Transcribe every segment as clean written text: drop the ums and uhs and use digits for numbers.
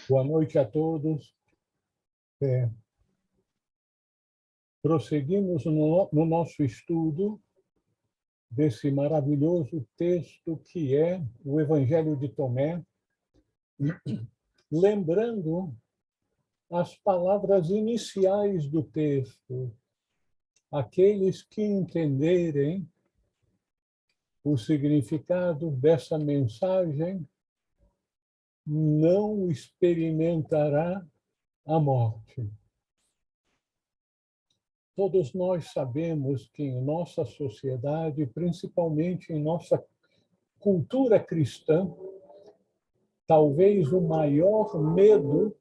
Boa noite a todos. Prosseguimos no nosso estudo desse maravilhoso texto que é o Evangelho de Tomé, lembrando as palavras iniciais do texto. Aqueles que entenderem o significado dessa mensagem não experimentará a morte. Todos nós sabemos que em nossa sociedade, principalmente em nossa cultura cristã, talvez o maior medo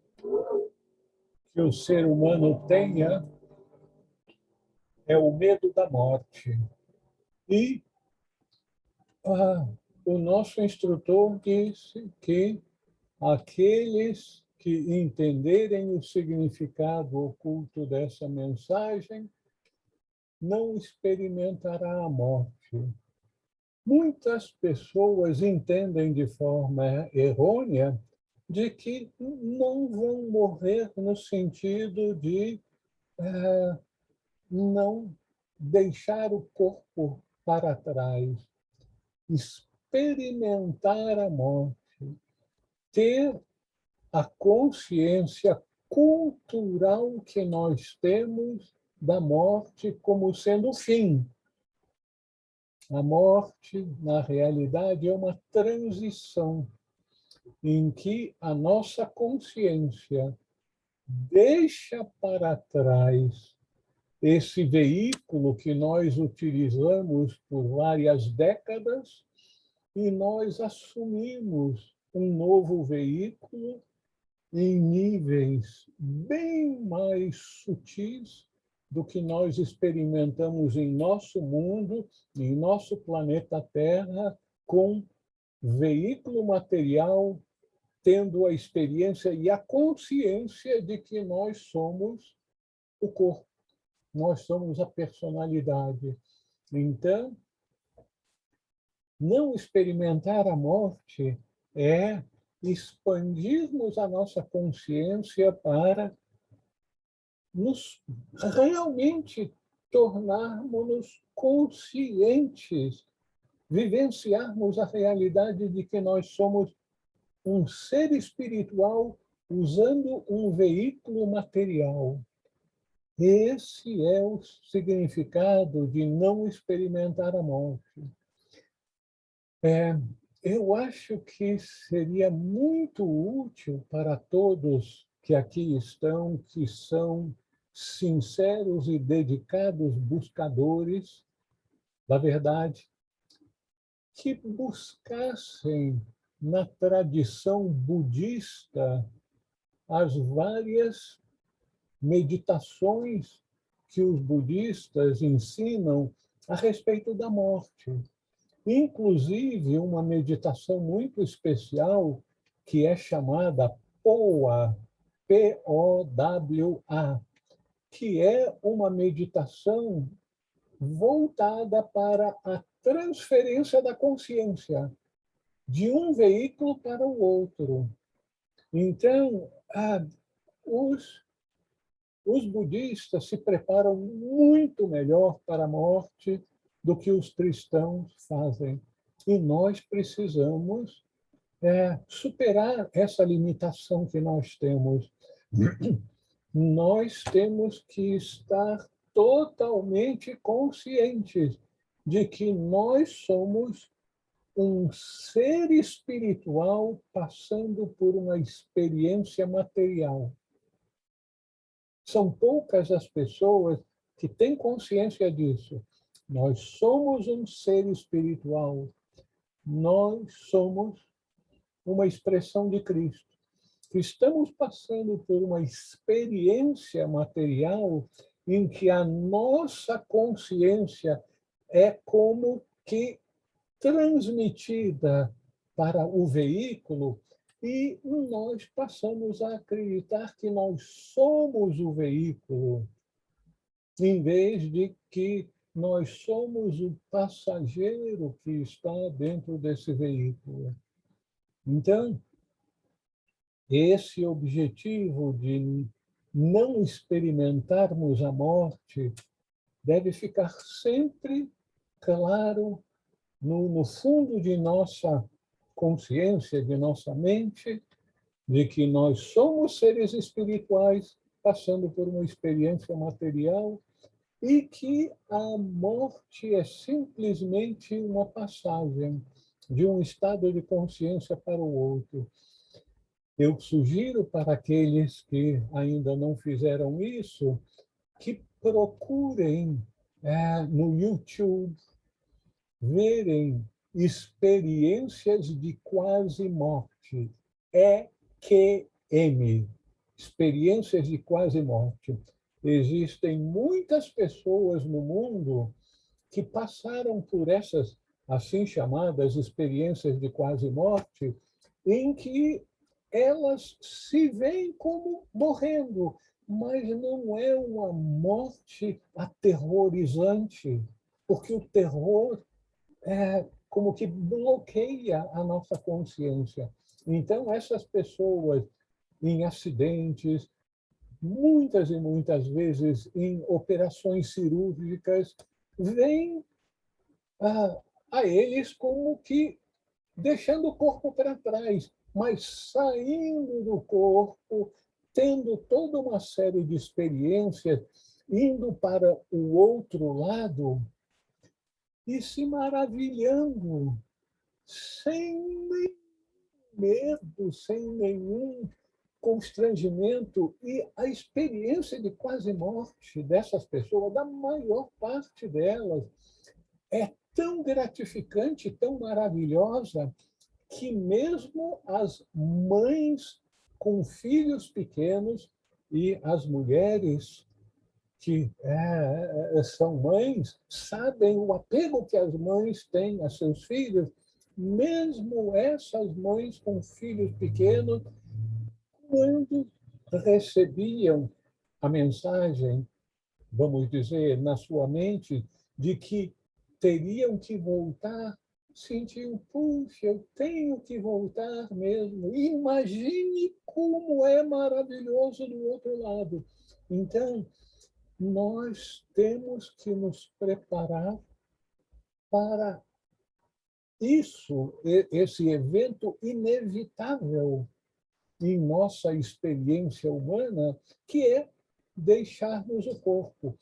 que o ser humano tenha é o medo da morte. E o nosso instrutor disse que aqueles que entenderem o significado oculto dessa mensagem não experimentará a morte. Muitas pessoas entendem de forma errônea de que não vão morrer no sentido de não deixar o corpo para trás, experimentar a morte, ter a consciência cultural que nós temos da morte como sendo o fim. A morte, na realidade, é uma transição em que a nossa consciência deixa para trás esse veículo que nós utilizamos por várias décadas e nós assumimos um novo veículo em níveis bem mais sutis do que nós experimentamos em nosso mundo, em nosso planeta Terra, com veículo material, tendo a experiência e a consciência de que nós somos o corpo, nós somos a personalidade. Então, não experimentar a morte é expandirmos a nossa consciência para nos realmente tornarmos conscientes, vivenciarmos a realidade de que nós somos um ser espiritual usando um veículo material. Esse é o significado de não experimentar a morte. Eu acho que seria muito útil para todos que aqui estão, que são sinceros e dedicados buscadores da verdade, que buscassem na tradição budista as várias meditações que os budistas ensinam a respeito da morte. Inclusive, uma meditação muito especial que é chamada POWA, P-O-W-A, que é uma meditação voltada para a transferência da consciência de um veículo para o outro. Então, os budistas se preparam muito melhor para a morte do que os cristãos fazem. E nós precisamos superar essa limitação que nós temos. Nós temos que estar totalmente conscientes de que nós somos um ser espiritual passando por uma experiência material. São poucas as pessoas que têm consciência disso. Nós somos um ser espiritual. Nós somos uma expressão de Cristo. Estamos passando por uma experiência material em que a nossa consciência é como que transmitida para o veículo e nós passamos a acreditar que nós somos o veículo, em vez de que nós somos o passageiro que está dentro desse veículo. Então, esse objetivo de não experimentarmos a morte deve ficar sempre claro no fundo de nossa consciência, de nossa mente, de que nós somos seres espirituais passando por uma experiência material e que a morte é simplesmente uma passagem de um estado de consciência para o outro. Eu sugiro para aqueles que ainda não fizeram isso que procurem no YouTube verem experiências de quase morte, EQM, experiências de quase morte. Existem muitas pessoas no mundo que passaram por essas assim chamadas experiências de quase morte, em que elas se veem como morrendo, mas não é uma morte aterrorizante, porque o terror como que bloqueia a nossa consciência. Então, essas pessoas em acidentes, muitas e muitas vezes em operações cirúrgicas, vêm a eles como que deixando o corpo para trás, mas saindo do corpo, tendo toda uma série de experiências, indo para o outro lado e se maravilhando, sem nenhum medo, sem nenhum constrangimento. E a experiência de quase morte dessas pessoas, da maior parte delas, é tão gratificante, tão maravilhosa, que mesmo as mães com filhos pequenos e as mulheres que são mães sabem o apego que as mães têm a seus filhos, mesmo essas mães com filhos pequenos, quando recebiam a mensagem, vamos dizer, na sua mente, de que teriam que voltar, sentiam, puxa, eu tenho que voltar mesmo. Imagine como é maravilhoso do outro lado. Então, nós temos que nos preparar para isso, esse evento inevitável em nossa experiência humana, que é deixarmos o corpo,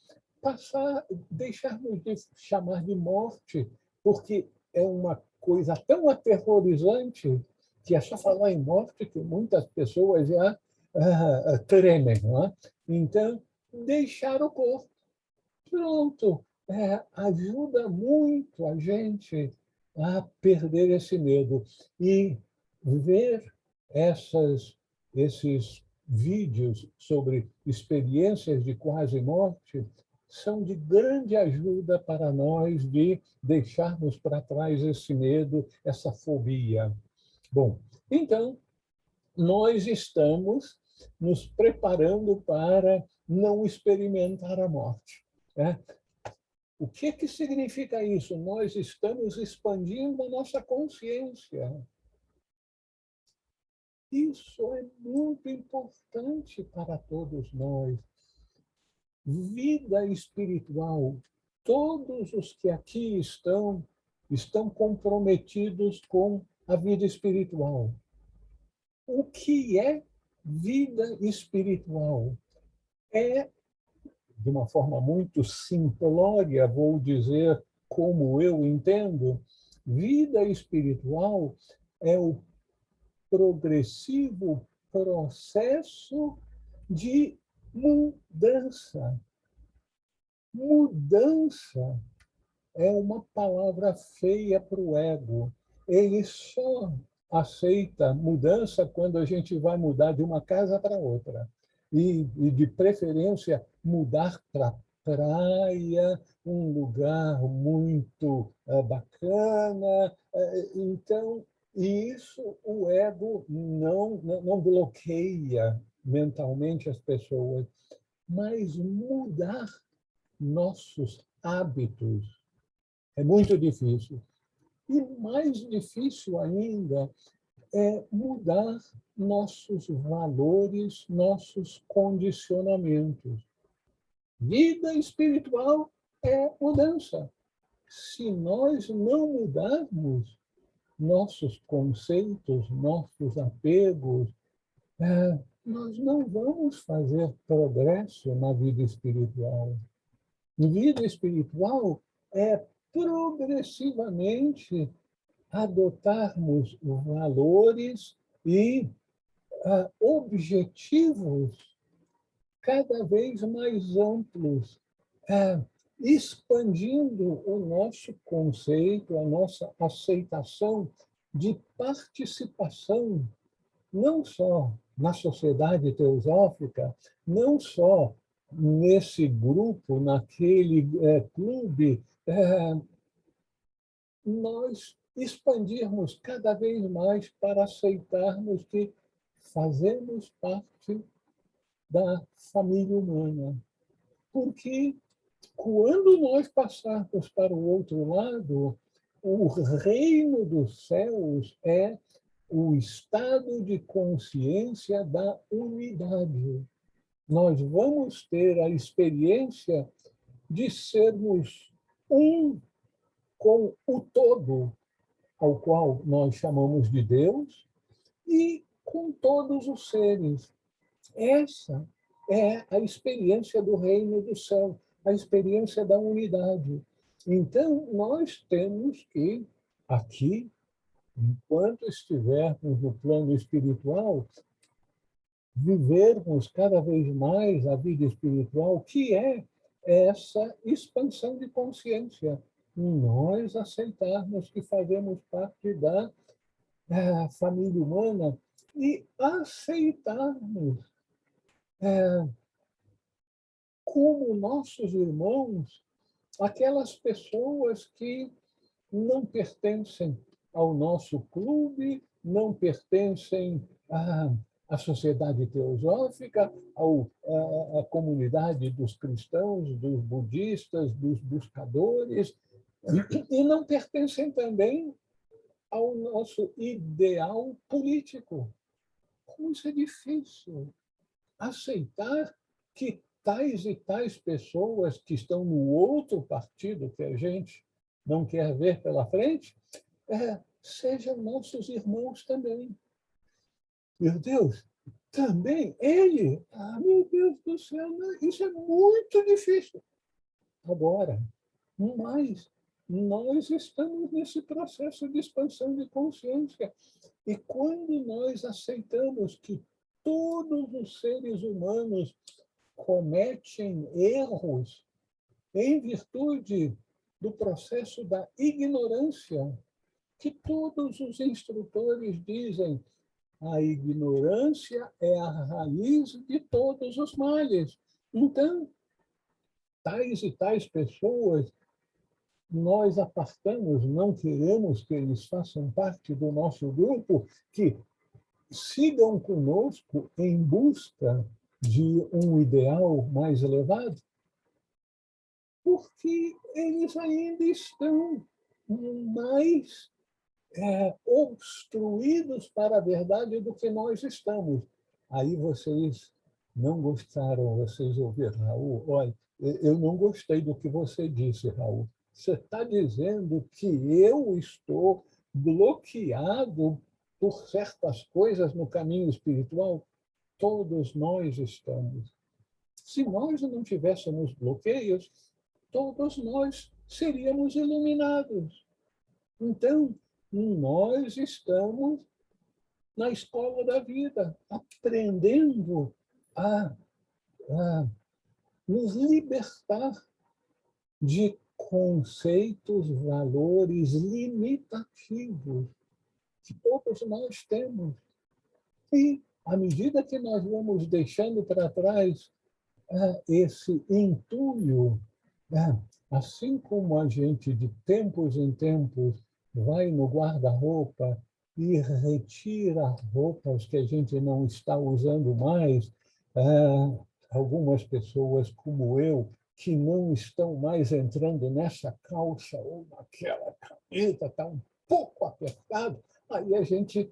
deixarmos de chamar de morte, porque é uma coisa tão aterrorizante que é só falar em morte que muitas pessoas já tremem. Não é? Então, deixar o corpo. Pronto, ajuda muito a gente a perder esse medo. E ver esses vídeos sobre experiências de quase morte são de grande ajuda para nós de deixarmos para trás esse medo, essa fobia. Bom, então, nós estamos nos preparando para não experimentar a morte. Né? O que significa isso? Nós estamos expandindo a nossa consciência. Isso é muito importante para todos nós. Vida espiritual. Todos os que aqui estão comprometidos com a vida espiritual. O que é vida espiritual? É, de uma forma muito simplória, vou dizer como eu entendo, vida espiritual é o progressivo processo de mudança. Mudança é uma palavra feia para o ego. Ele só aceita mudança quando a gente vai mudar de uma casa para outra. E de preferência, mudar para praia, um lugar muito bacana. Então, isso o ego não bloqueia mentalmente as pessoas, mas mudar nossos hábitos é muito difícil. E mais difícil ainda é mudar nossos valores, nossos condicionamentos. Vida espiritual é mudança. Se nós não mudarmos nossos conceitos, nossos apegos, nós não vamos fazer progresso na vida espiritual. Vida espiritual é progressivamente adotarmos valores e objetivos cada vez mais amplos, expandindo o nosso conceito, a nossa aceitação de participação, não só na sociedade teosófica, não só nesse grupo, naquele clube, nós expandirmos cada vez mais para aceitarmos que fazemos parte da família humana. Porque quando nós passarmos para o outro lado, o reino dos céus é o estado de consciência da unidade. Nós vamos ter a experiência de sermos um com o todo, ao qual nós chamamos de Deus, e com todos os seres. Essa é a experiência do reino do céu, a experiência da unidade. Então, nós temos que, aqui, enquanto estivermos no plano espiritual, vivermos cada vez mais a vida espiritual, que é essa expansão de consciência. Nós aceitarmos que fazemos parte da família humana e aceitarmos como nossos irmãos aquelas pessoas que não pertencem ao nosso clube, não pertencem à sociedade teosófica, à comunidade dos cristãos, dos budistas, dos buscadores, e não pertencem também ao nosso ideal político. Como isso é difícil. Aceitar que tais e tais pessoas que estão no outro partido que a gente não quer ver pela frente, sejam nossos irmãos também. Meu Deus, também ele? Meu Deus do céu, isso é muito difícil. Agora, mas nós estamos nesse processo de expansão de consciência. E quando nós aceitamos que todos os seres humanos cometem erros em virtude do processo da ignorância, que todos os instrutores dizem, a ignorância é a raiz de todos os males. Então, tais e tais pessoas, nós apartamos, não queremos que eles façam parte do nosso grupo, que sigam conosco em busca de um ideal mais elevado, porque eles ainda estão mais obstruídos para a verdade do que nós estamos. Aí vocês não gostaram, vocês ouviram, Raul? Olha, eu não gostei do que você disse, Raul. Você está dizendo que eu estou bloqueado por certas coisas no caminho espiritual? Todos nós estamos. Se nós não tivéssemos bloqueios, todos nós seríamos iluminados. Então, nós estamos na escola da vida, aprendendo a nos libertar de conceitos, valores limitativos que todos nós temos. E, à medida que nós vamos deixando para trás esse entulho, assim como a gente, de tempos em tempos, vai no guarda-roupa e retira roupas que a gente não está usando mais, algumas pessoas como eu, que não estão mais entrando nessa calça ou naquela camisa, está um pouco apertado, aí a gente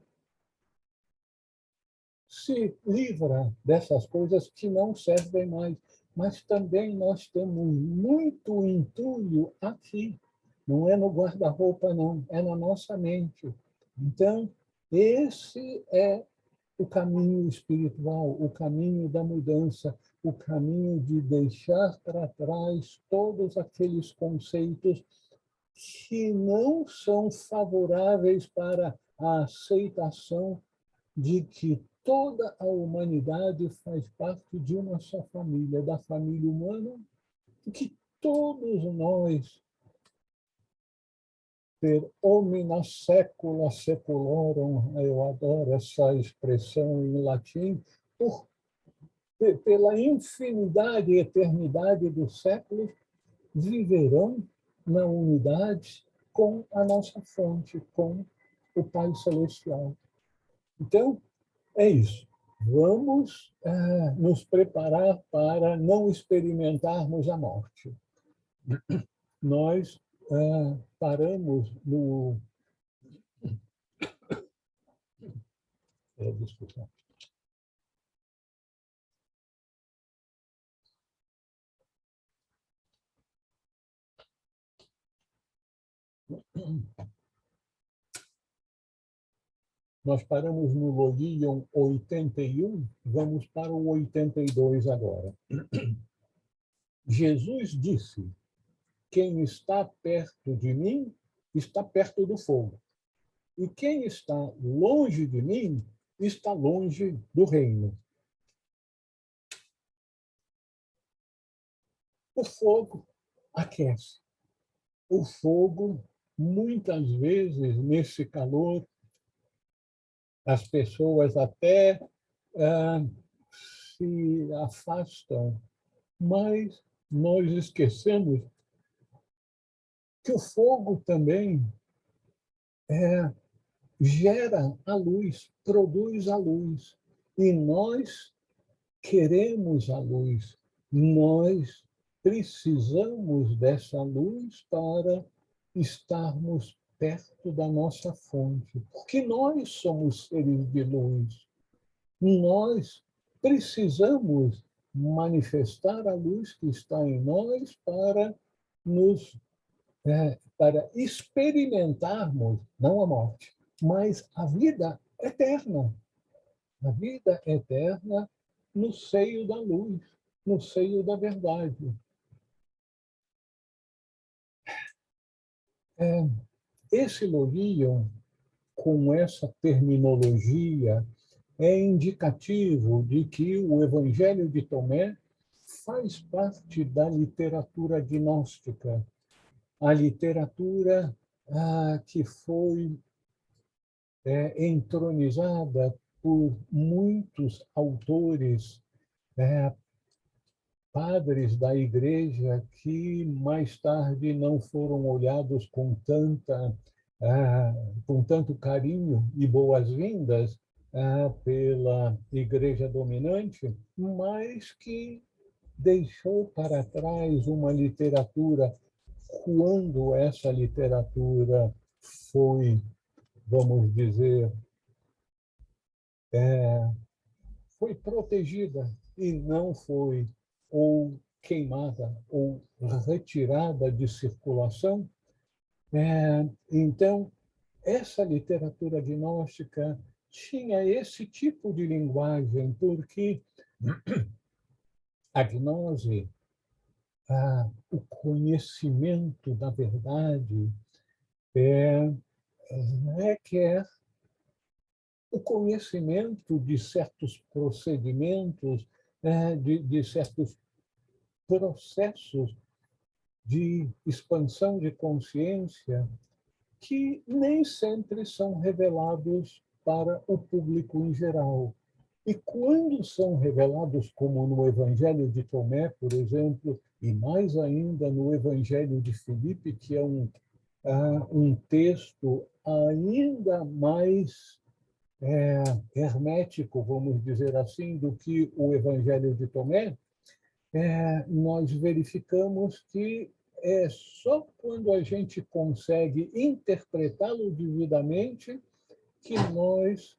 se livra dessas coisas que não servem mais. Mas também nós temos muito entulho aqui. Não é no guarda-roupa, não, é na nossa mente. Então, esse é o caminho espiritual, o caminho da mudança, o caminho de deixar para trás todos aqueles conceitos que não são favoráveis para a aceitação de que toda a humanidade faz parte de uma só família, da família humana, e que todos nós, per omnia secula seculorum, eu adoro essa expressão em latim, pela infinidade e eternidade dos séculos, viverão na unidade com a nossa fonte, com o Pai Celestial. Então, é isso. Vamos nos preparar para não experimentarmos a morte. Nós paramos no... desculpa. Nós paramos no Logilion 81, vamos para o 82 agora. Jesus disse: quem está perto de mim está perto do fogo. E quem está longe de mim está longe do reino. O fogo aquece. O fogo, muitas vezes, nesse calor, as pessoas até se afastam, mas nós esquecemos que o fogo também gera a luz, produz a luz. E nós queremos a luz. Nós precisamos dessa luz para estarmos perto da nossa fonte, porque nós somos seres de luz. Nós precisamos manifestar a luz que está em nós para para experimentarmos, não a morte, mas a vida eterna. A vida eterna no seio da luz, no seio da verdade. Esse Logilion, com essa terminologia, é indicativo de que o Evangelho de Tomé faz parte da literatura gnóstica, a literatura que foi entronizada por muitos autores, padres da Igreja, que mais tarde não foram olhados com tanto carinho e boas-vindas pela Igreja dominante, mas que deixou para trás uma literatura. Quando essa literatura foi, vamos dizer, foi protegida e não foi ou queimada ou retirada de circulação, então essa literatura gnóstica tinha esse tipo de linguagem, porque a gnose, o conhecimento da verdade, requer o conhecimento de certos procedimentos, de certos processos de expansão de consciência que nem sempre são revelados para o público em geral. E quando são revelados, como no Evangelho de Tomé, por exemplo, e mais ainda no Evangelho de Filipe, que é um texto ainda mais hermético, vamos dizer assim, do que o Evangelho de Tomé, nós verificamos que é só quando a gente consegue interpretá-lo devidamente que nós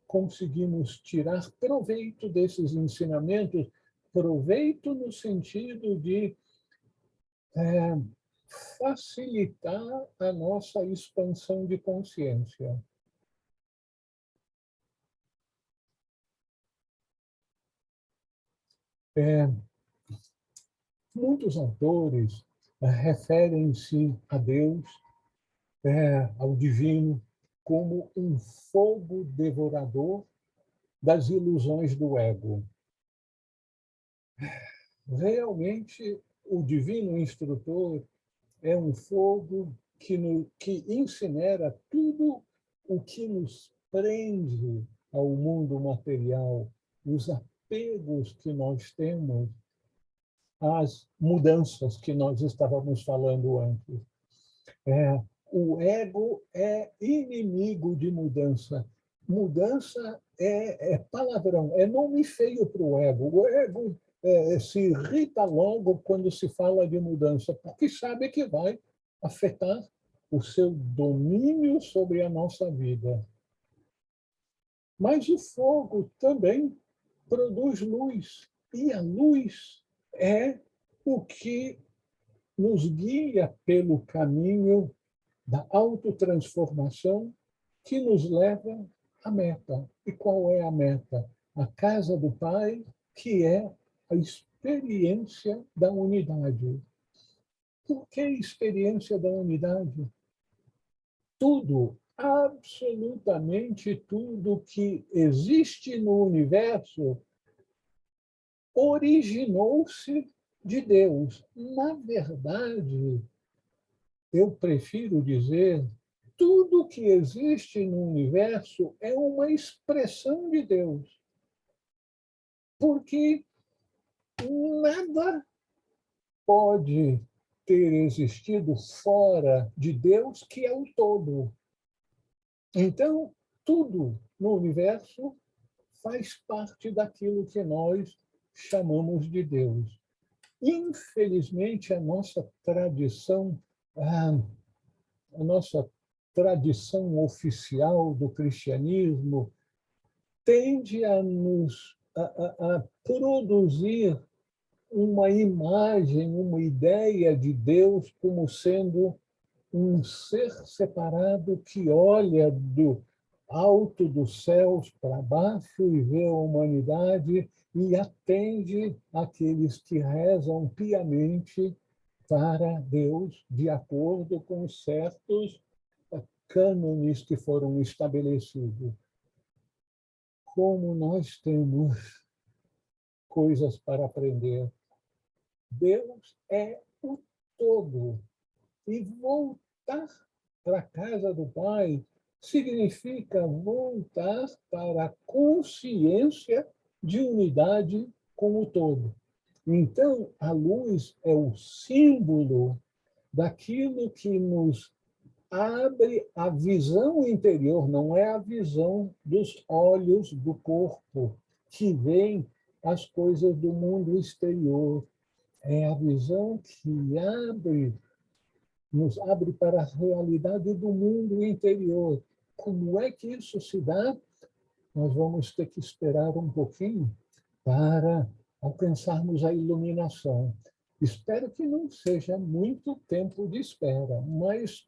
conseguimos tirar proveito desses ensinamentos, proveito no sentido de facilitar a nossa expansão de consciência. Muitos autores referem-se a Deus, ao divino, como um fogo devorador das ilusões do ego. Realmente, o divino instrutor é um fogo que incinera tudo o que nos prende ao mundo material, os apegos que nós temos, as mudanças que nós estávamos falando antes. O ego é inimigo de mudança. Mudança é palavrão, é nome feio para o ego. O ego se irrita logo quando se fala de mudança, porque sabe que vai afetar o seu domínio sobre a nossa vida. Mas o fogo também produz luz, e a luz é o que nos guia pelo caminho da autotransformação que nos leva à meta. E qual é a meta? A casa do Pai, que é a experiência da unidade. Por que experiência da unidade? Tudo, absolutamente tudo que existe no universo originou-se de Deus. Na verdade, eu prefiro dizer, tudo que existe no universo é uma expressão de Deus. Porque nada pode ter existido fora de Deus, que é o todo. Então, tudo no universo faz parte daquilo que nós chamamos de Deus. Infelizmente, a nossa tradição oficial do cristianismo tende a produzir uma imagem, uma ideia de Deus como sendo um ser separado que olha do alto dos céus para baixo e vê a humanidade e atende aqueles que rezam piamente para Deus de acordo com certos cânones que foram estabelecidos. Como nós temos coisas para aprender. Deus é o todo. E voltar para a casa do Pai significa voltar para a consciência de unidade com o todo. Então, a luz é o símbolo daquilo que nos abre a visão interior, não é a visão dos olhos do corpo, que veem as coisas do mundo exterior. É a visão que nos abre para a realidade do mundo interior. Como é que isso se dá? Nós vamos ter que esperar um pouquinho para alcançarmos a iluminação. Espero que não seja muito tempo de espera, mas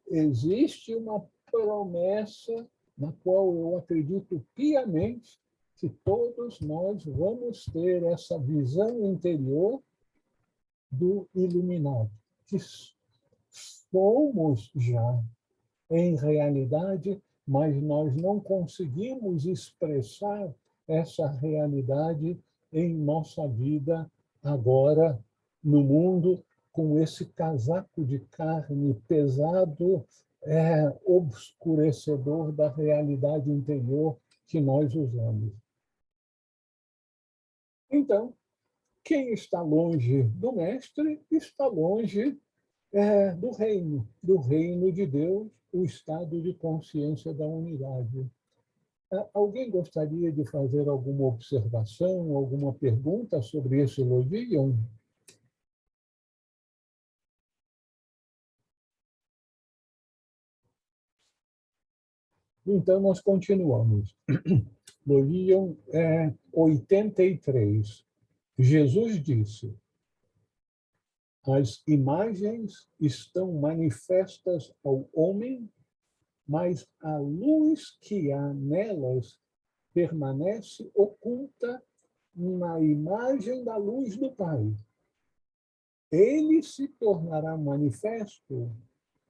existe uma promessa na qual eu acredito piamente que todos nós vamos ter essa visão interior do iluminado, que somos já em realidade, mas nós não conseguimos expressar essa realidade em nossa vida agora no mundo, com esse casaco de carne pesado, obscurecedor da realidade interior que nós usamos. Então, quem está longe do Mestre está longe do reino de Deus, o estado de consciência da unidade. Alguém gostaria de fazer alguma observação, alguma pergunta sobre esse elogio? Então, nós continuamos. No Leon 83, Jesus disse: as imagens estão manifestas ao homem, mas a luz que há nelas permanece oculta na imagem da luz do Pai. Ele se tornará manifesto,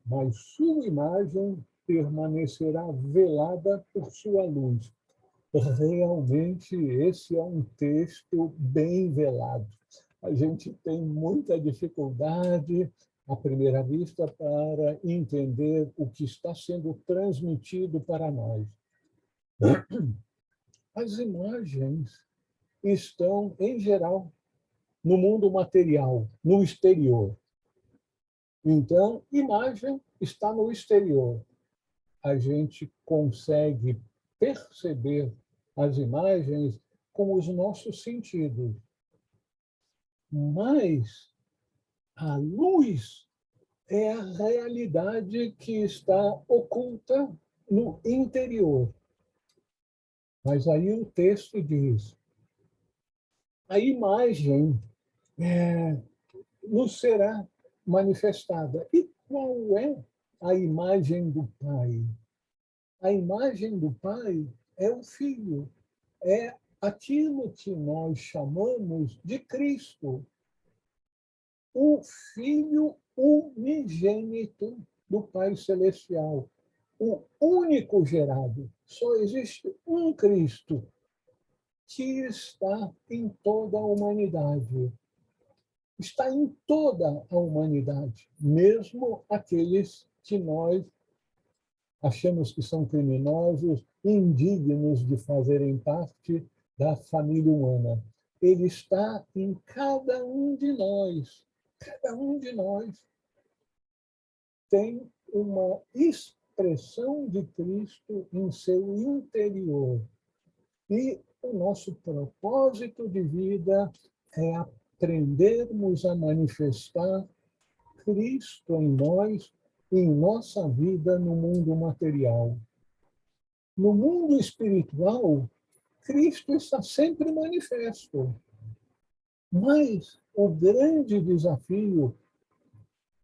mas sua imagem permanecerá velada por sua luz. Realmente, esse é um texto bem velado. A gente tem muita dificuldade, à primeira vista, para entender o que está sendo transmitido para nós. As imagens estão, em geral, no mundo material, no exterior. Então, imagem está no exterior. A gente consegue perceber as imagens com os nossos sentidos. Mas a luz é a realidade que está oculta no interior. Mas aí o texto diz: a imagem nos será manifestada. E qual é a imagem do Pai? A imagem do Pai é o Filho, é aquilo que nós chamamos de Cristo, o Filho unigênito do Pai Celestial, o único gerado. Só existe um Cristo que está em toda a humanidade. Está em toda a humanidade, mesmo aqueles que nós achamos que são criminosos, indignos de fazerem parte da família humana. Ele está em cada um de nós. Cada um de nós tem uma expressão de Cristo em seu interior. E o nosso propósito de vida é aprendermos a manifestar Cristo em nós, em nossa vida no mundo material. No mundo espiritual, Cristo está sempre manifesto. Mas o grande desafio,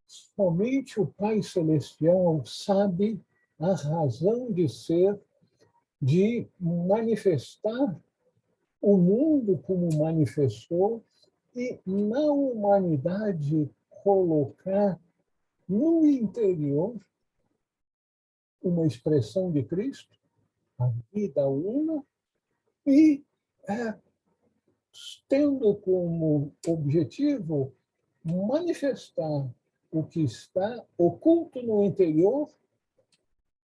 somente o Pai Celestial sabe a razão de ser, de manifestar o mundo como manifestou e na humanidade colocar no interior uma expressão de Cristo, a vida una, e tendo como objetivo manifestar o que está oculto no interior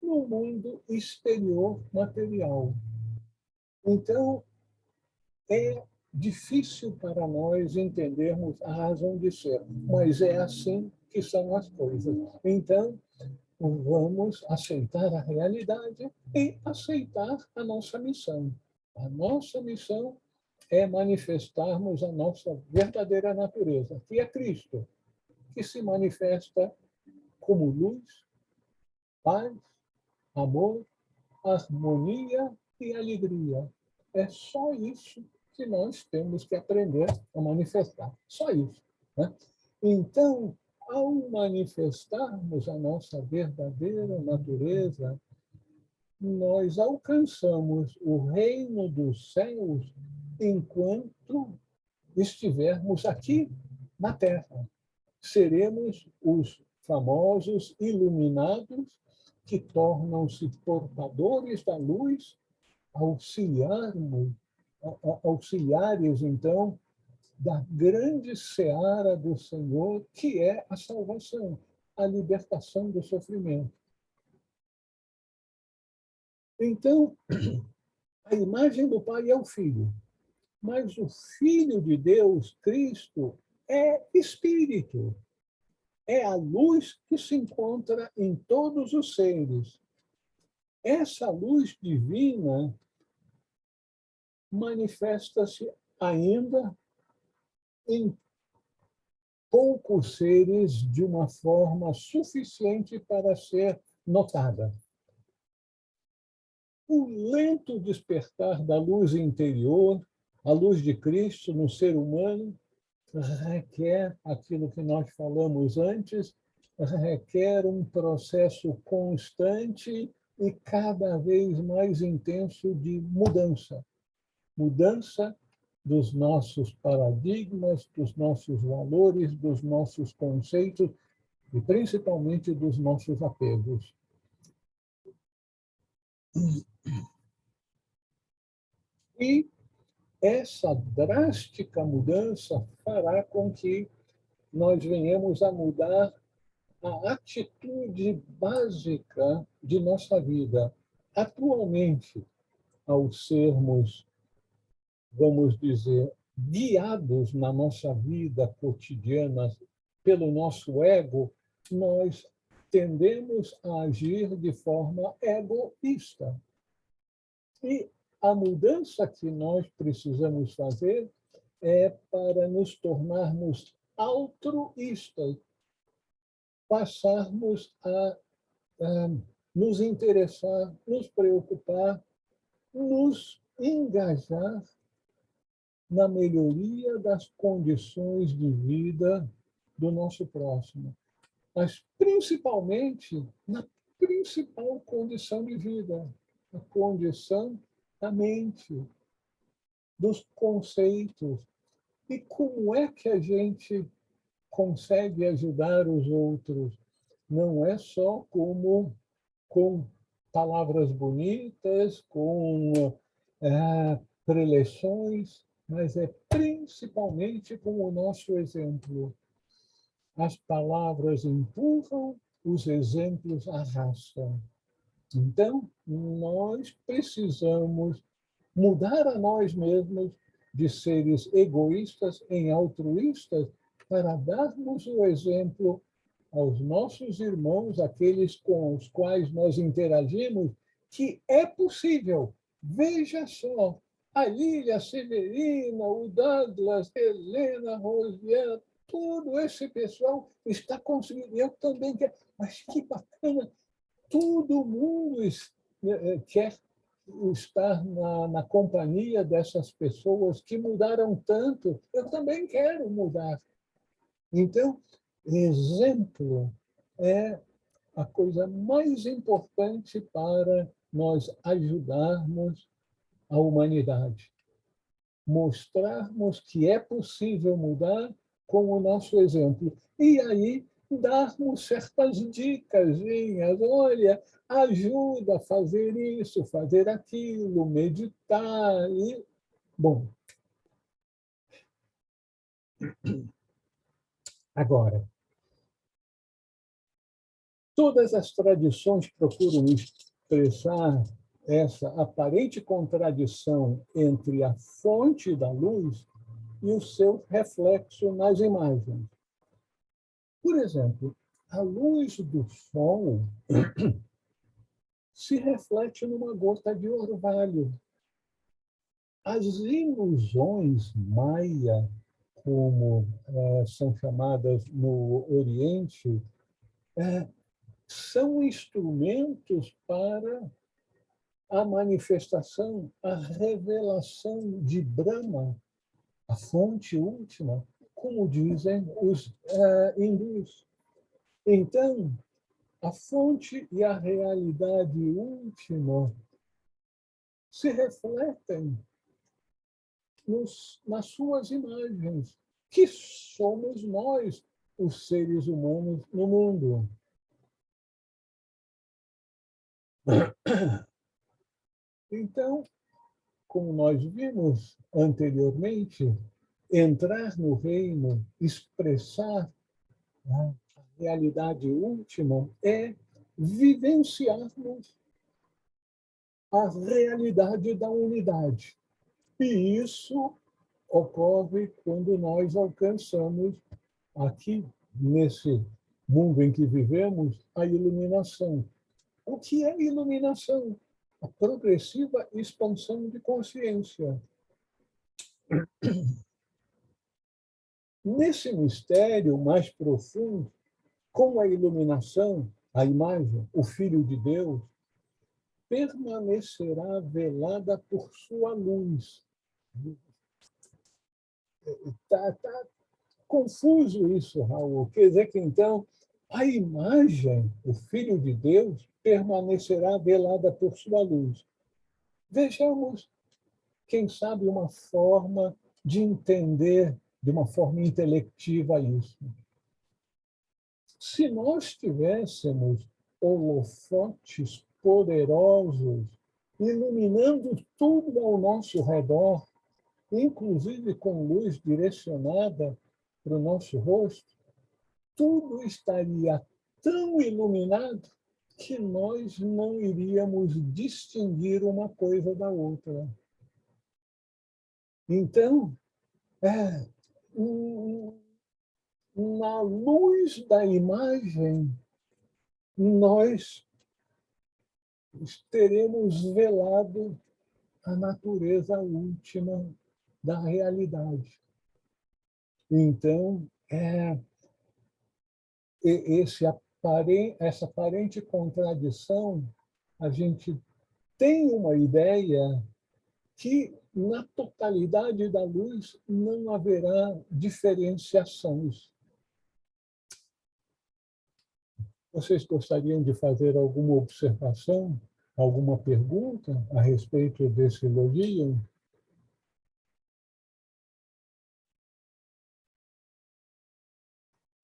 no mundo exterior material. Então, é difícil para nós entendermos a razão de ser, mas é assim que são as coisas. Então, vamos aceitar a realidade e aceitar a nossa missão. A nossa missão é manifestarmos a nossa verdadeira natureza, que é Cristo, que se manifesta como luz, paz, amor, harmonia e alegria. É só isso que nós temos que aprender a manifestar. Só isso. Né? Então, ao manifestarmos a nossa verdadeira natureza, nós alcançamos o reino dos céus enquanto estivermos aqui na Terra. Seremos os famosos iluminados que tornam-se portadores da luz, auxiliares, então, da grande seara do Senhor, que é a salvação, a libertação do sofrimento. Então, a imagem do Pai é o Filho, mas o Filho de Deus, Cristo, é Espírito. É a luz que se encontra em todos os seres. Essa luz divina manifesta-se ainda em poucos seres de uma forma suficiente para ser notada. o lento despertar da luz interior, a luz de Cristo no ser humano, requer aquilo que nós falamos antes, requer um processo constante e cada vez mais intenso de mudança. Mudança dos nossos paradigmas, dos nossos valores, dos nossos conceitos e principalmente dos nossos apegos. E essa drástica mudança fará com que nós venhamos a mudar a atitude básica de nossa vida. Atualmente, ao sermos, vamos dizer, guiados na nossa vida cotidiana pelo nosso ego, nós tendemos a agir de forma egoísta. E a mudança que nós precisamos fazer é para nos tornarmos altruístas, passarmos a nos interessar, nos preocupar, nos engajar na melhoria das condições de vida do nosso próximo, mas principalmente na principal condição de vida, a condição da mente, dos conceitos. E como é que a gente consegue ajudar os outros? Não é só com palavras bonitas, com preleções, mas é principalmente com o nosso exemplo. As palavras empurram, os exemplos arrastam. Então, nós precisamos mudar a nós mesmos de seres egoístas em altruístas para darmos o exemplo aos nossos irmãos, aqueles com os quais nós interagimos, que é possível. Veja só, a Lília, a Severina, o Douglas, Helena, Rosiana, todo esse pessoal está conseguindo. Eu também quero. Mas que bacana! Todo mundo quer estar na companhia dessas pessoas que mudaram tanto. Eu também quero mudar. Então, exemplo é a coisa mais importante para nós ajudarmos a humanidade. Mostrarmos que é possível mudar com o nosso exemplo. E aí, darmos certas dicas. Olha, ajuda a fazer isso, fazer aquilo, meditar. E, bom, agora, todas as tradições procuram expressar essa aparente contradição entre a fonte da luz e o seu reflexo nas imagens. Por exemplo, a luz do sol se reflete numa gota de orvalho. As ilusões maia, como são chamadas no Oriente, são instrumentos para a manifestação, a revelação de Brahma, a fonte última, como dizem os hindus. Então, a fonte e a realidade última se refletem nas suas imagens, que somos nós, os seres humanos no mundo. Então, como nós vimos anteriormente, entrar no reino, expressar a realidade última é vivenciarmos a realidade da unidade. E isso ocorre quando nós alcançamos aqui, nesse mundo em que vivemos, a iluminação. O que é iluminação? A progressiva expansão de consciência. Nesse mistério mais profundo, com a iluminação, a imagem, o Filho de Deus, permanecerá velada por sua luz. Tá confuso isso, Raul. Quer dizer que, então, a imagem, o Filho de Deus, permanecerá velada por sua luz. Vejamos, quem sabe, uma forma de entender de uma forma intelectiva isso. Se nós tivéssemos holofotes poderosos iluminando tudo ao nosso redor, inclusive com luz direcionada para o nosso rosto, tudo estaria tão iluminado que nós não iríamos distinguir uma coisa da outra. Então, na luz da imagem, nós teremos velado a natureza última da realidade. Então, essa aparente contradição, a gente tem uma ideia que, na totalidade da luz, não haverá diferenciações. Vocês gostariam de fazer alguma observação, alguma pergunta a respeito desse elogio?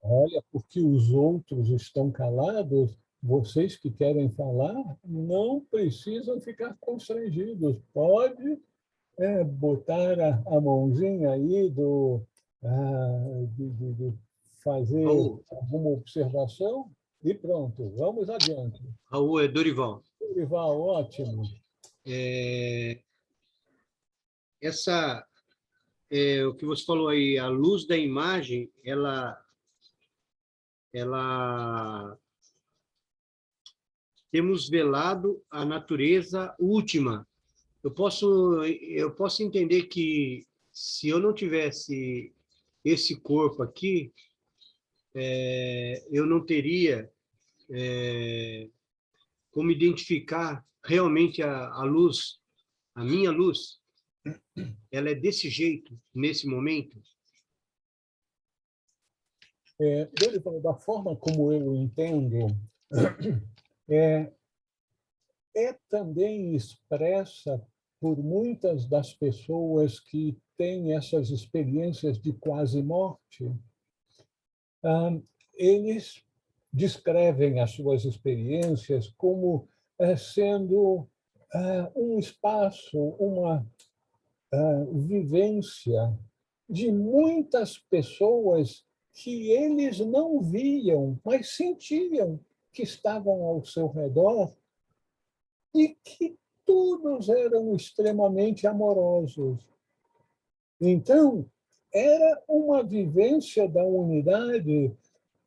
Olha, porque os outros estão calados, vocês que querem falar não precisam ficar constrangidos. Pode botar a mãozinha aí de fazer Raul, alguma observação e pronto, vamos adiante. Raul, é Dorival. Dorival, ótimo. O que você falou aí, a luz da imagem, temos velado a natureza última. Eu posso entender que se eu não tivesse esse corpo aqui, eu não teria como identificar realmente a luz, a minha luz. Ela é desse jeito, nesse momento. Dorival, da forma como eu entendo, é também expressa por muitas das pessoas que têm essas experiências de quase morte. Eles descrevem as suas experiências como sendo um espaço, uma vivência de muitas pessoas que eles não viam, mas sentiam que estavam ao seu redor e que todos eram extremamente amorosos. Então, era uma vivência da unidade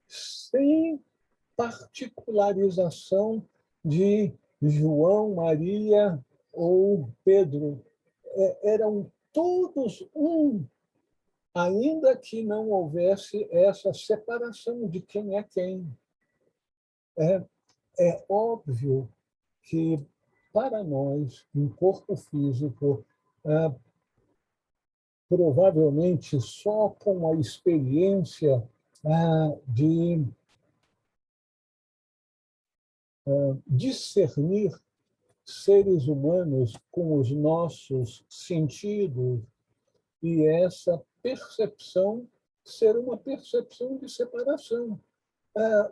sem particularização de João, Maria ou Pedro. Eram todos um, ainda que não houvesse essa separação de quem é quem. É óbvio que, para nós, um corpo físico, provavelmente só com a experiência de discernir seres humanos com os nossos sentidos e essa percepção ser uma percepção de separação.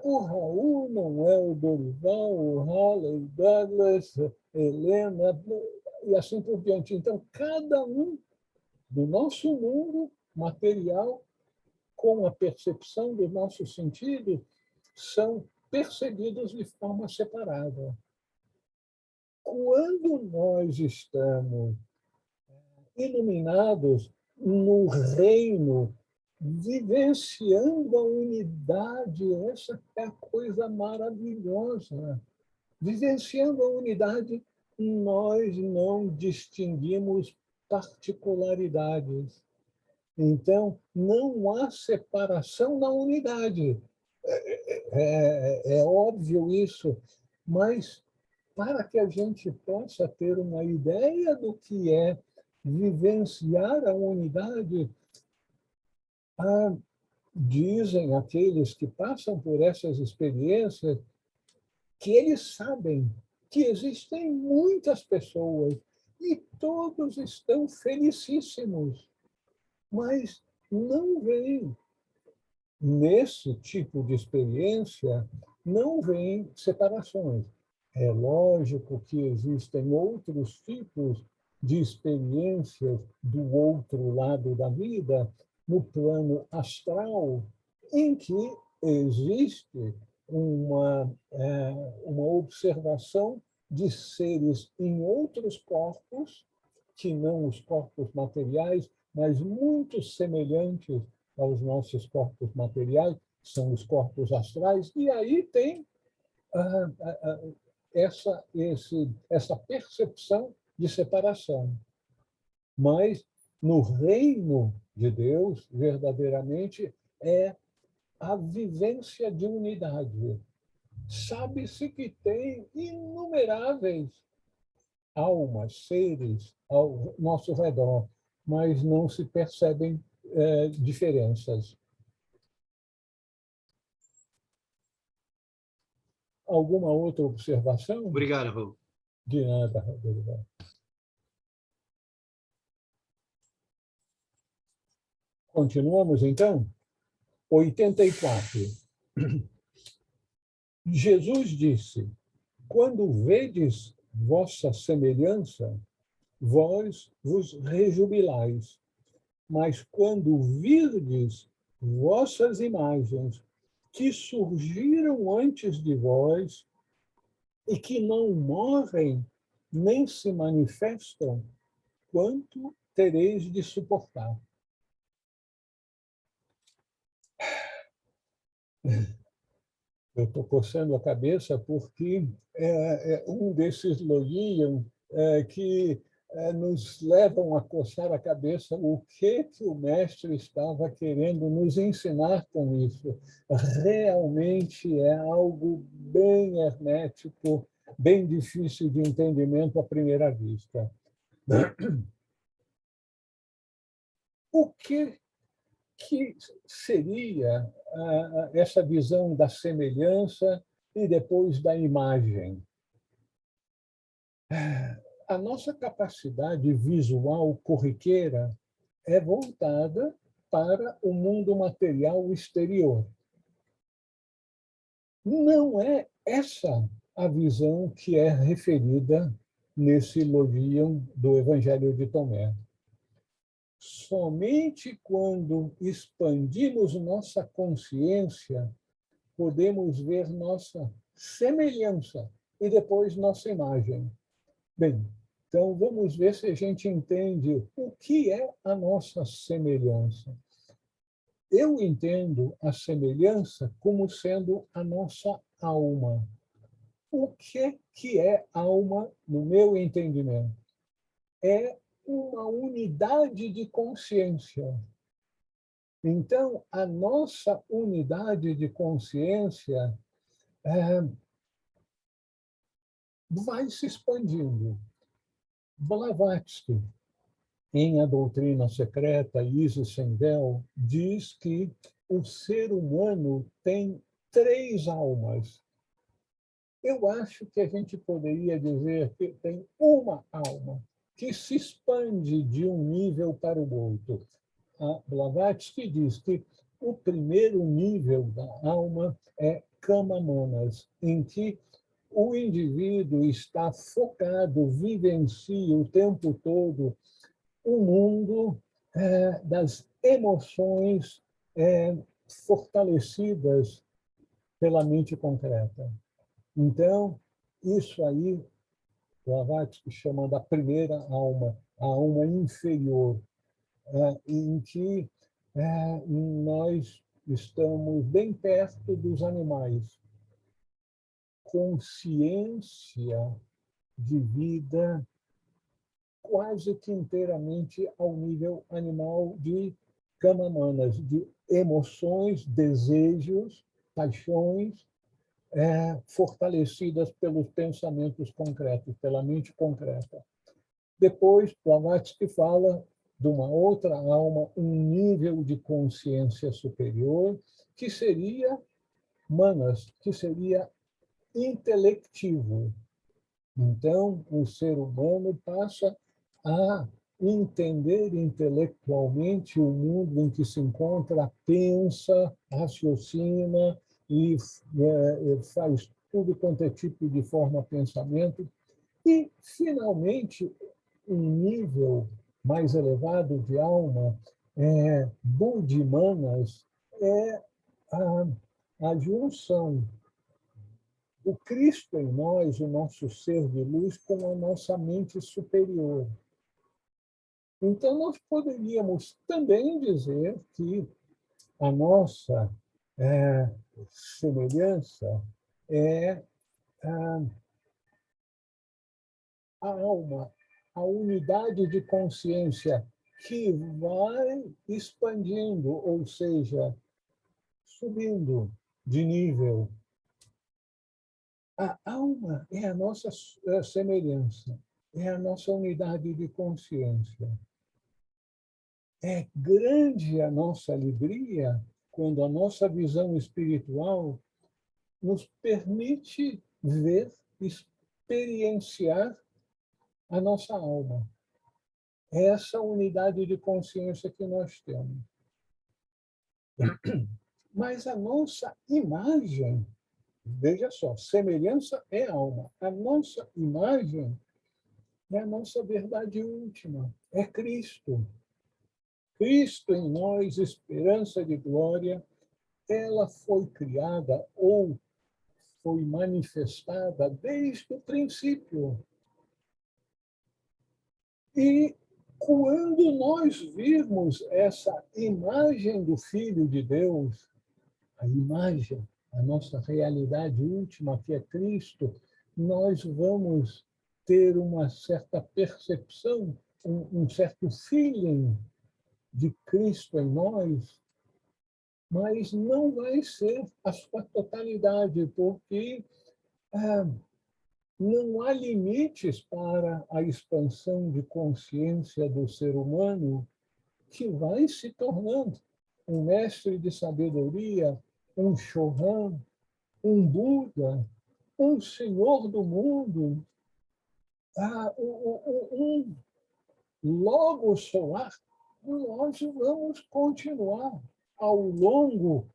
O Raul não é o Dorival, o Halley, Douglas, Helena, e assim por diante. Então, cada um do nosso mundo material, com a percepção dos nossos sentidos, são percebidos de forma separada. Quando nós estamos iluminados no reino, vivenciando a unidade, essa é a coisa maravilhosa. Vivenciando a unidade, nós não distinguimos particularidades. Então, não há separação na unidade. É óbvio isso, mas para que a gente possa ter uma ideia do que é vivenciar a unidade. Dizem aqueles que passam por essas experiências que eles sabem que existem muitas pessoas e todos estão felicíssimos, mas não veem nesse tipo de experiência, não vem separações. É lógico que existem outros tipos de experiências do outro lado da vida, no plano astral, em que existe uma observação de seres em outros corpos, que não os corpos materiais, mas muito semelhantes aos nossos corpos materiais, são os corpos astrais, e aí tem essa percepção de separação. Mas no reino de Deus, verdadeiramente, é a vivência de unidade. Sabe-se que tem inumeráveis almas, seres ao nosso redor, mas não se percebem diferenças. Alguma outra observação? Obrigado, Raul. De nada, Rodrigo. Continuamos, então? 84. Jesus disse: quando vedes vossa semelhança, vós vos rejubilais. Mas quando virdes vossas imagens, que surgiram antes de vós e que não morrem nem se manifestam, quanto tereis de suportar? Eu estou coçando a cabeça porque é um desses logiam que nos levam a coçar a cabeça o que o mestre estava querendo nos ensinar com isso. Realmente é algo bem hermético, bem difícil de entendimento à primeira vista. O que seria essa visão da semelhança e depois da imagem? A nossa capacidade visual corriqueira é voltada para o mundo material exterior. Não é essa a visão que é referida nesse logion do Evangelho de Tomé. Somente quando expandimos nossa consciência, podemos ver nossa semelhança e depois nossa imagem. Bem, então vamos ver se a gente entende o que é a nossa semelhança. Eu entendo a semelhança como sendo a nossa alma. O que é alma, no meu entendimento? É uma unidade de consciência. Então, a nossa unidade de consciência vai se expandindo. Blavatsky, em A Doutrina Secreta, Isis sem Véu, diz que o ser humano tem 3 almas. Eu acho que a gente poderia dizer que tem uma alma que se expande de um nível para o outro. A Blavatsky diz que o primeiro nível da alma é Kama Manas, em que o indivíduo está focado, vivencia o tempo todo o mundo das emoções fortalecidas pela mente concreta. Então, isso aí, Blavatsky chama da primeira alma, a alma inferior, em que nós estamos bem perto dos animais. Consciência de vida quase que inteiramente ao nível animal de Kama Manas, de emoções, desejos, paixões, fortalecidas pelos pensamentos concretos, pela mente concreta. Depois, Blavatsky fala de uma outra alma, um nível de consciência superior, que seria manas, que seria intelectivo. Então, o ser humano passa a entender intelectualmente o mundo em que se encontra, pensa, raciocina e faz tudo quanto é tipo de forma pensamento. E, finalmente, um nível mais elevado de alma, Buddhimanas, é a junção o Cristo em nós, o nosso ser de luz, com a nossa mente superior. Então, nós poderíamos também dizer que a nossa semelhança é a alma, a unidade de consciência que vai expandindo, ou seja, subindo de nível. A alma é a nossa semelhança, é a nossa unidade de consciência. É grande a nossa alegria quando a nossa visão espiritual nos permite ver, experienciar a nossa alma. É essa unidade de consciência que nós temos. Mas a nossa imagem, veja só, semelhança é alma. A nossa imagem é a nossa verdade última, é Cristo. Cristo em nós, esperança de glória, ela foi criada ou foi manifestada desde o princípio. E quando nós virmos essa imagem do Filho de Deus, a imagem, a nossa realidade última, que é Cristo, nós vamos ter uma certa percepção, um certo feeling de Cristo em nós, mas não vai ser a sua totalidade, porque não há limites para a expansão de consciência do ser humano, que vai se tornando um mestre de sabedoria, um Chohan, um Buda, um senhor do mundo, um logo solar. Nós vamos continuar ao longo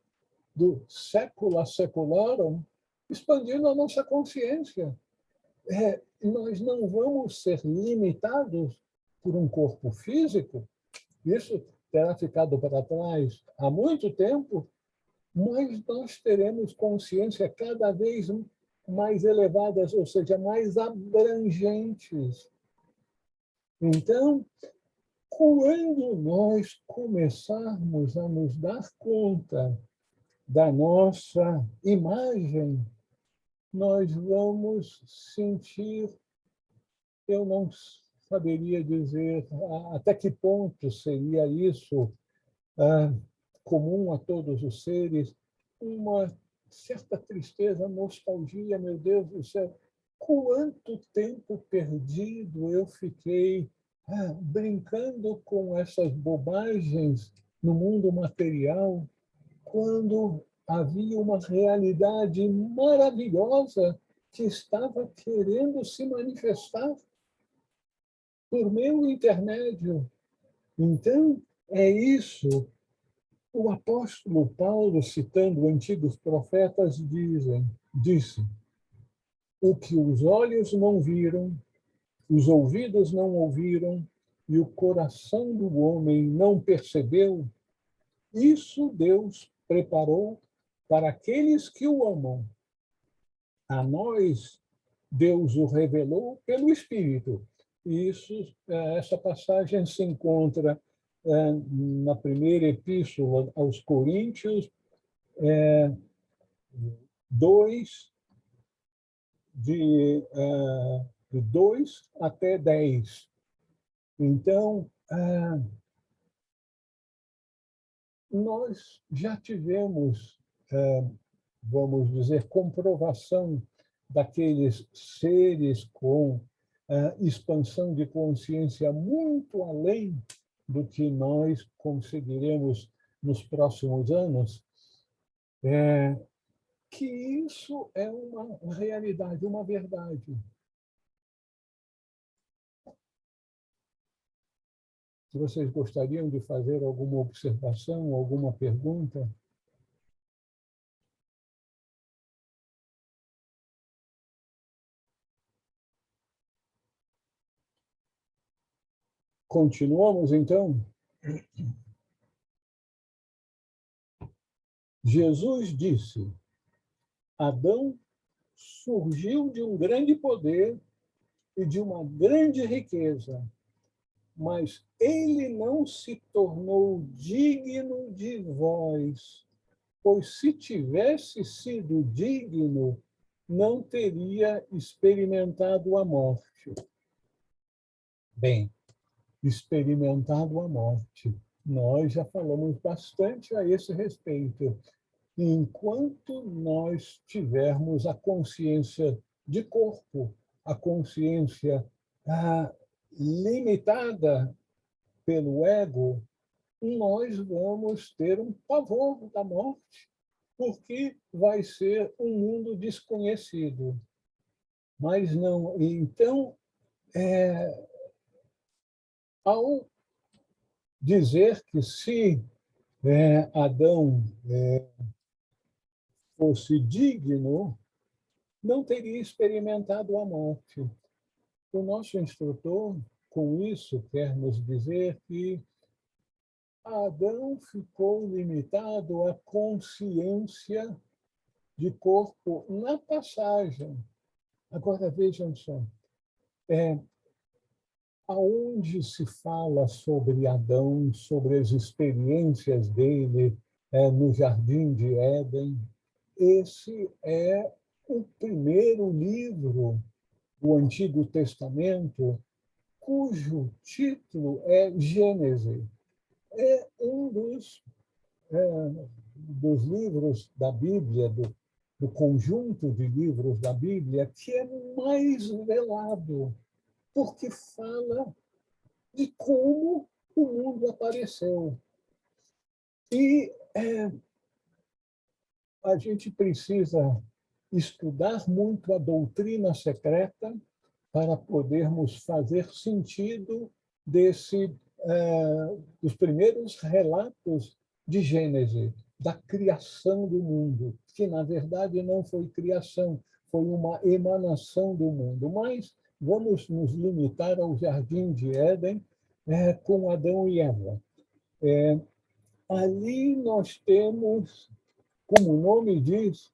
do século secularum expandindo a nossa consciência. Nós não vamos ser limitados por um corpo físico, isso terá ficado para trás há muito tempo, mas nós teremos consciência cada vez mais elevadas, ou seja, mais abrangentes. Então, quando nós começarmos a nos dar conta da nossa imagem, nós vamos sentir, eu não saberia dizer até que ponto seria isso comum a todos os seres, uma certa tristeza, nostalgia, meu Deus do céu, quanto tempo perdido eu fiquei brincando com essas bobagens no mundo material, quando havia uma realidade maravilhosa que estava querendo se manifestar por meu intermédio. Então, é isso. O apóstolo Paulo, citando antigos profetas, disse: o que os olhos não viram, os ouvidos não ouviram e o coração do homem não percebeu, isso Deus preparou para aqueles que o amam. A nós, Deus o revelou pelo Espírito. Essa passagem se encontra na primeira epístola aos Coríntios, 2, de 2 até 10. Então, nós já tivemos vamos dizer, comprovação daqueles seres com expansão de consciência muito além do que nós conseguiremos nos próximos anos, que isso é uma realidade, uma verdade. Se vocês gostariam de fazer alguma observação, alguma pergunta. Continuamos, então? Jesus disse: Adão surgiu de um grande poder e de uma grande riqueza, mas ele não se tornou digno de vós, pois se tivesse sido digno, não teria experimentado a morte. Bem, experimentado a morte. Nós já falamos bastante a esse respeito. Enquanto nós tivermos a consciência de corpo, a consciência limitada pelo ego, nós vamos ter um pavor da morte, porque vai ser um mundo desconhecido. Mas não. Então, ao dizer que se Adão fosse digno, não teria experimentado a morte. O nosso instrutor, com isso, quer nos dizer que Adão ficou limitado à consciência de corpo na passagem. Agora, vejam só, aonde se fala sobre Adão, sobre as experiências dele no Jardim de Éden, esse é o primeiro livro do Antigo Testamento cujo título é Gênesis. É um dos livros da Bíblia, do conjunto de livros da Bíblia, que é mais velado, porque fala de como o mundo apareceu. E a gente precisa estudar muito a doutrina secreta para podermos fazer sentido dos primeiros relatos de Gênesis, da criação do mundo, que na verdade não foi criação, foi uma emanação do mundo. Mas vamos nos limitar ao Jardim de Éden com Adão e Eva. Ali nós temos, como o nome diz,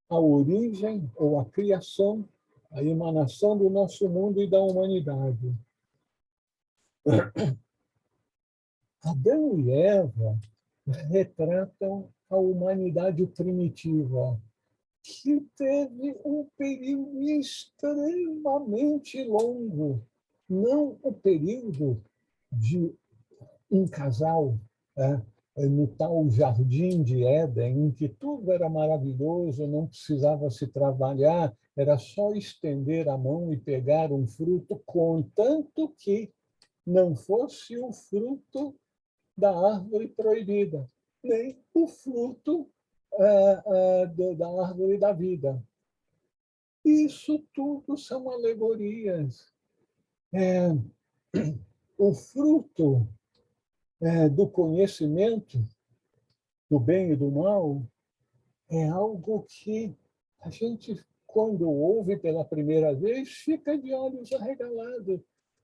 a origem ou a criação, a emanação do nosso mundo e da humanidade. Adão e Eva retratam a humanidade primitiva, que teve um período extremamente longo, não o período de um casal no tal Jardim de Éden, em que tudo era maravilhoso, não precisava se trabalhar, era só estender a mão e pegar um fruto, contanto que não fosse o fruto da árvore proibida, nem o fruto da árvore da vida. Isso tudo são alegorias. O fruto do conhecimento do bem e do mal é algo que a gente, quando ouve pela primeira vez, fica de olhos arregalados.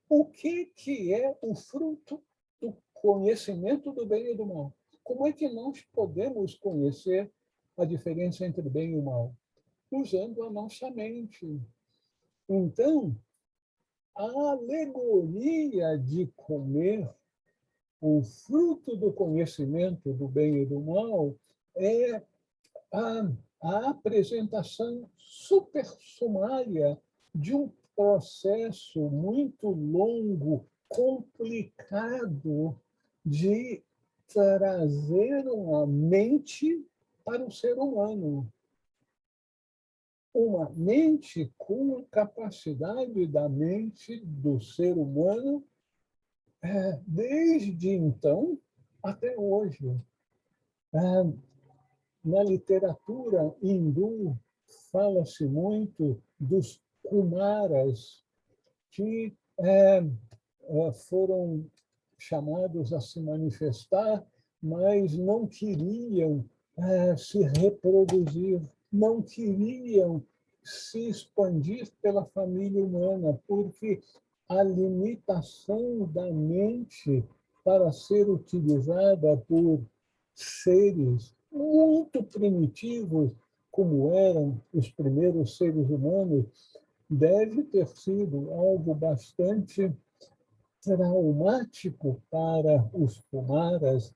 O que é o fruto do conhecimento do bem e do mal? Como é que nós podemos conhecer a diferença entre o bem e o mal? Usando a nossa mente. Então, a alegoria de comer o fruto do conhecimento do bem e do mal é a apresentação super sumária de um processo muito longo, complicado, de trazer uma mente para o ser humano. uma mente com a capacidade da mente do ser humano desde então até hoje. Na literatura hindu, fala-se muito dos Kumaras, que foram chamados a se manifestar, mas não queriam se reproduzir, não queriam se expandir pela família humana, porque a limitação da mente para ser utilizada por seres muito primitivos, como eram os primeiros seres humanos, deve ter sido algo bastante traumático para os Kumaras,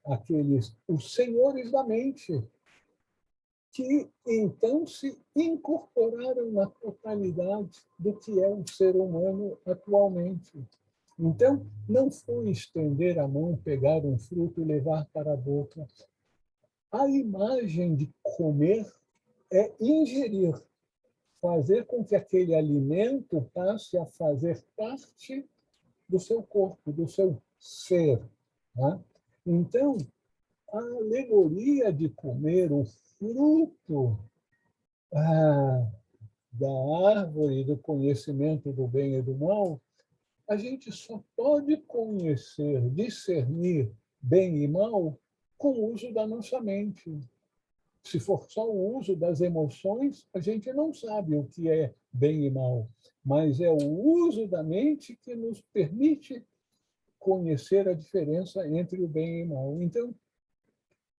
os senhores da mente, que então se incorporaram na totalidade do que é o ser humano atualmente. Então, não foi estender a mão, pegar um fruto e levar para a boca. A imagem de comer é ingerir, fazer com que aquele alimento passe a fazer parte do seu corpo, do seu ser. Né? Então, a alegoria de comer o fruto da árvore do conhecimento do bem e do mal, a gente só pode conhecer, discernir bem e mal com o uso da nossa mente. Se for só o uso das emoções, a gente não sabe o que é bem e mal, mas é o uso da mente que nos permite conhecer a diferença entre o bem e o mal. Então,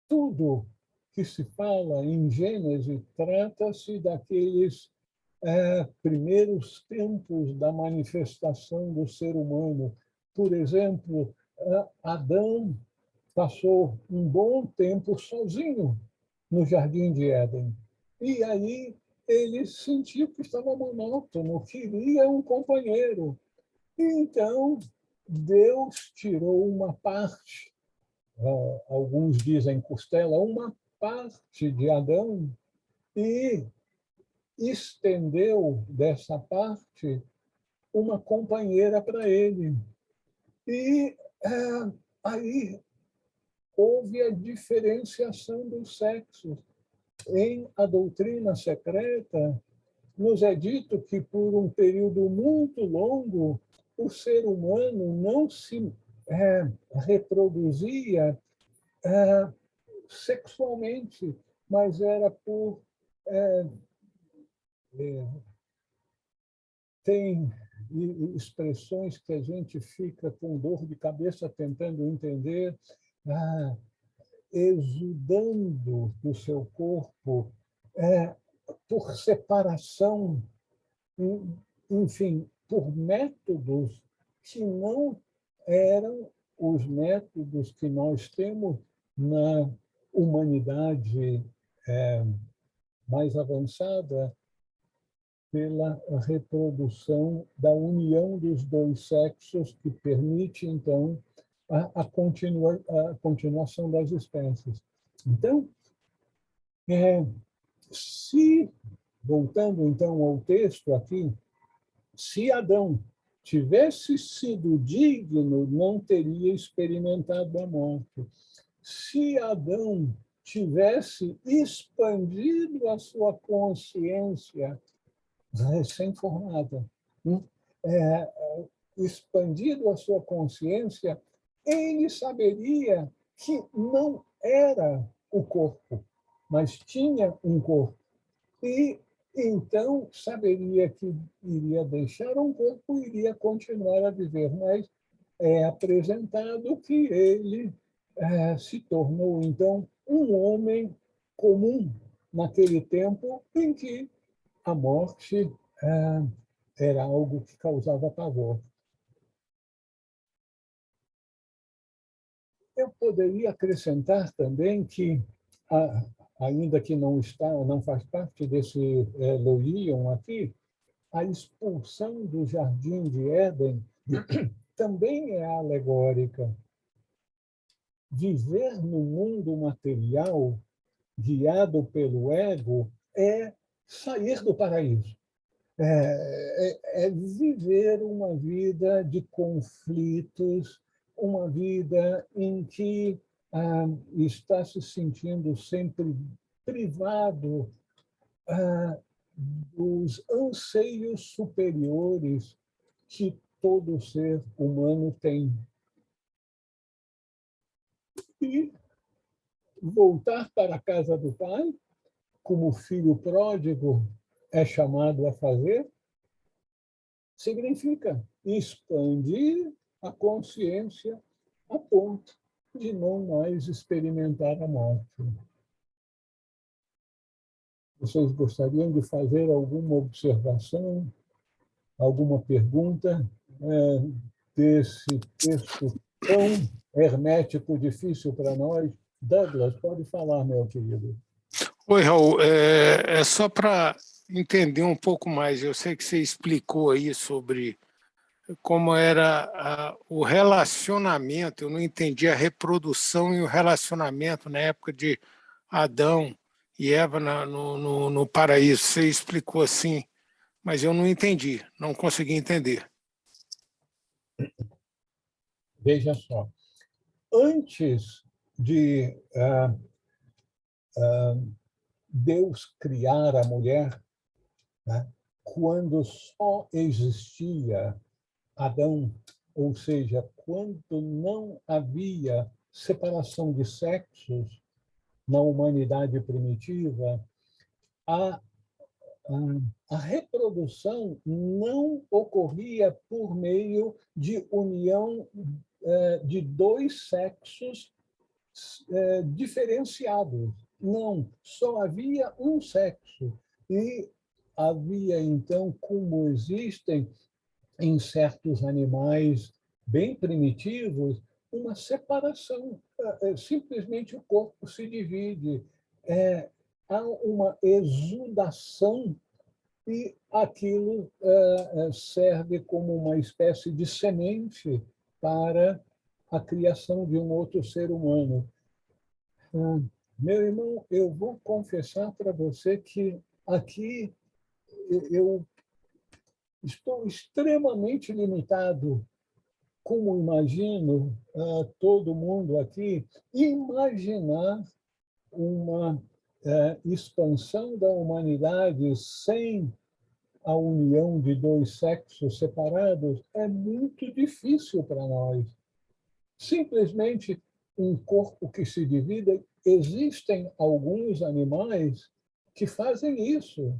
tudo que se fala em Gênesis trata-se daqueles primeiros tempos da manifestação do ser humano. Por exemplo, Adão passou um bom tempo sozinho no Jardim de Éden. E aí ele sentiu que estava monótono, queria um companheiro. E então Deus tirou uma parte, alguns dizem costela, uma parte de Adão e estendeu dessa parte uma companheira para ele. E aí houve a diferenciação dos sexos. Em A Doutrina Secreta, nos é dito que, por um período muito longo, o ser humano não se reproduzia sexualmente, mas era por... tem expressões que a gente fica com dor de cabeça tentando entender, exudando do seu corpo, por separação, enfim, por métodos que não eram os métodos que nós temos na humanidade mais avançada, pela reprodução da união dos dois sexos, que permite, então, a continuação das espécies. Então, se, voltando então ao texto aqui, se Adão tivesse sido digno, não teria experimentado a morte. Se Adão tivesse expandido a sua consciência recém-formada, expandido a sua consciência, ele saberia que não era o corpo, mas tinha um corpo. E então saberia que iria deixar um corpo e iria continuar a viver, mas é apresentado que ele se tornou, então, um homem comum naquele tempo em que a morte era algo que causava pavor. Eu poderia acrescentar também que, ainda que não faz parte desse Loion aqui, a expulsão do Jardim de Éden também é alegórica. Viver no mundo material, guiado pelo ego, é sair do paraíso. É viver uma vida de conflitos, uma vida em que está se sentindo sempre privado dos anseios superiores que todo ser humano tem. E voltar para a casa do Pai, como o filho pródigo é chamado a fazer, significa expandir a consciência a ponto de não mais experimentar a morte. Vocês gostariam de fazer alguma observação, alguma pergunta desse texto tão hermético, difícil para nós? Douglas, pode falar, meu querido. Oi, Raul. É só para entender um pouco mais. Eu sei que você explicou aí sobre como era o relacionamento. Eu não entendi a reprodução e o relacionamento na época de Adão e Eva no paraíso. Você explicou assim, mas eu não entendi, não consegui entender. Veja só. Antes de Deus criar a mulher, né, quando só existia Adão, ou seja, quando não havia separação de sexos na humanidade primitiva, a, a reprodução não ocorria por meio de união de dois sexos diferenciados. Não, só havia um sexo. E havia, então, como existem em certos animais bem primitivos, uma separação. Simplesmente o corpo se divide. Há uma exudação e aquilo serve como uma espécie de semente para a criação de um outro ser humano. Meu irmão, eu vou confessar para você que aqui eu estou extremamente limitado, como imagino todo mundo aqui, imaginar uma expansão da humanidade sem a união de dois sexos separados é muito difícil para nós. Simplesmente um corpo que se divide, existem alguns animais que fazem isso,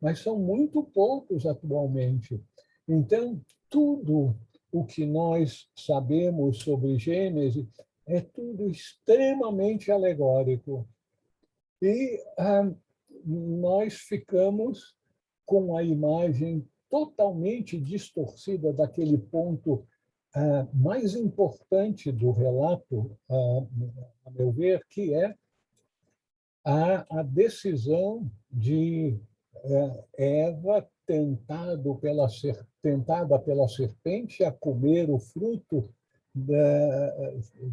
mas são muito poucos atualmente. Então, tudo o que nós sabemos sobre Gênesis é tudo extremamente alegórico. E nós ficamos com a imagem totalmente distorcida daquele ponto mais importante do relato, a meu ver, que é a decisão de Eva tentada pela serpente a comer o fruto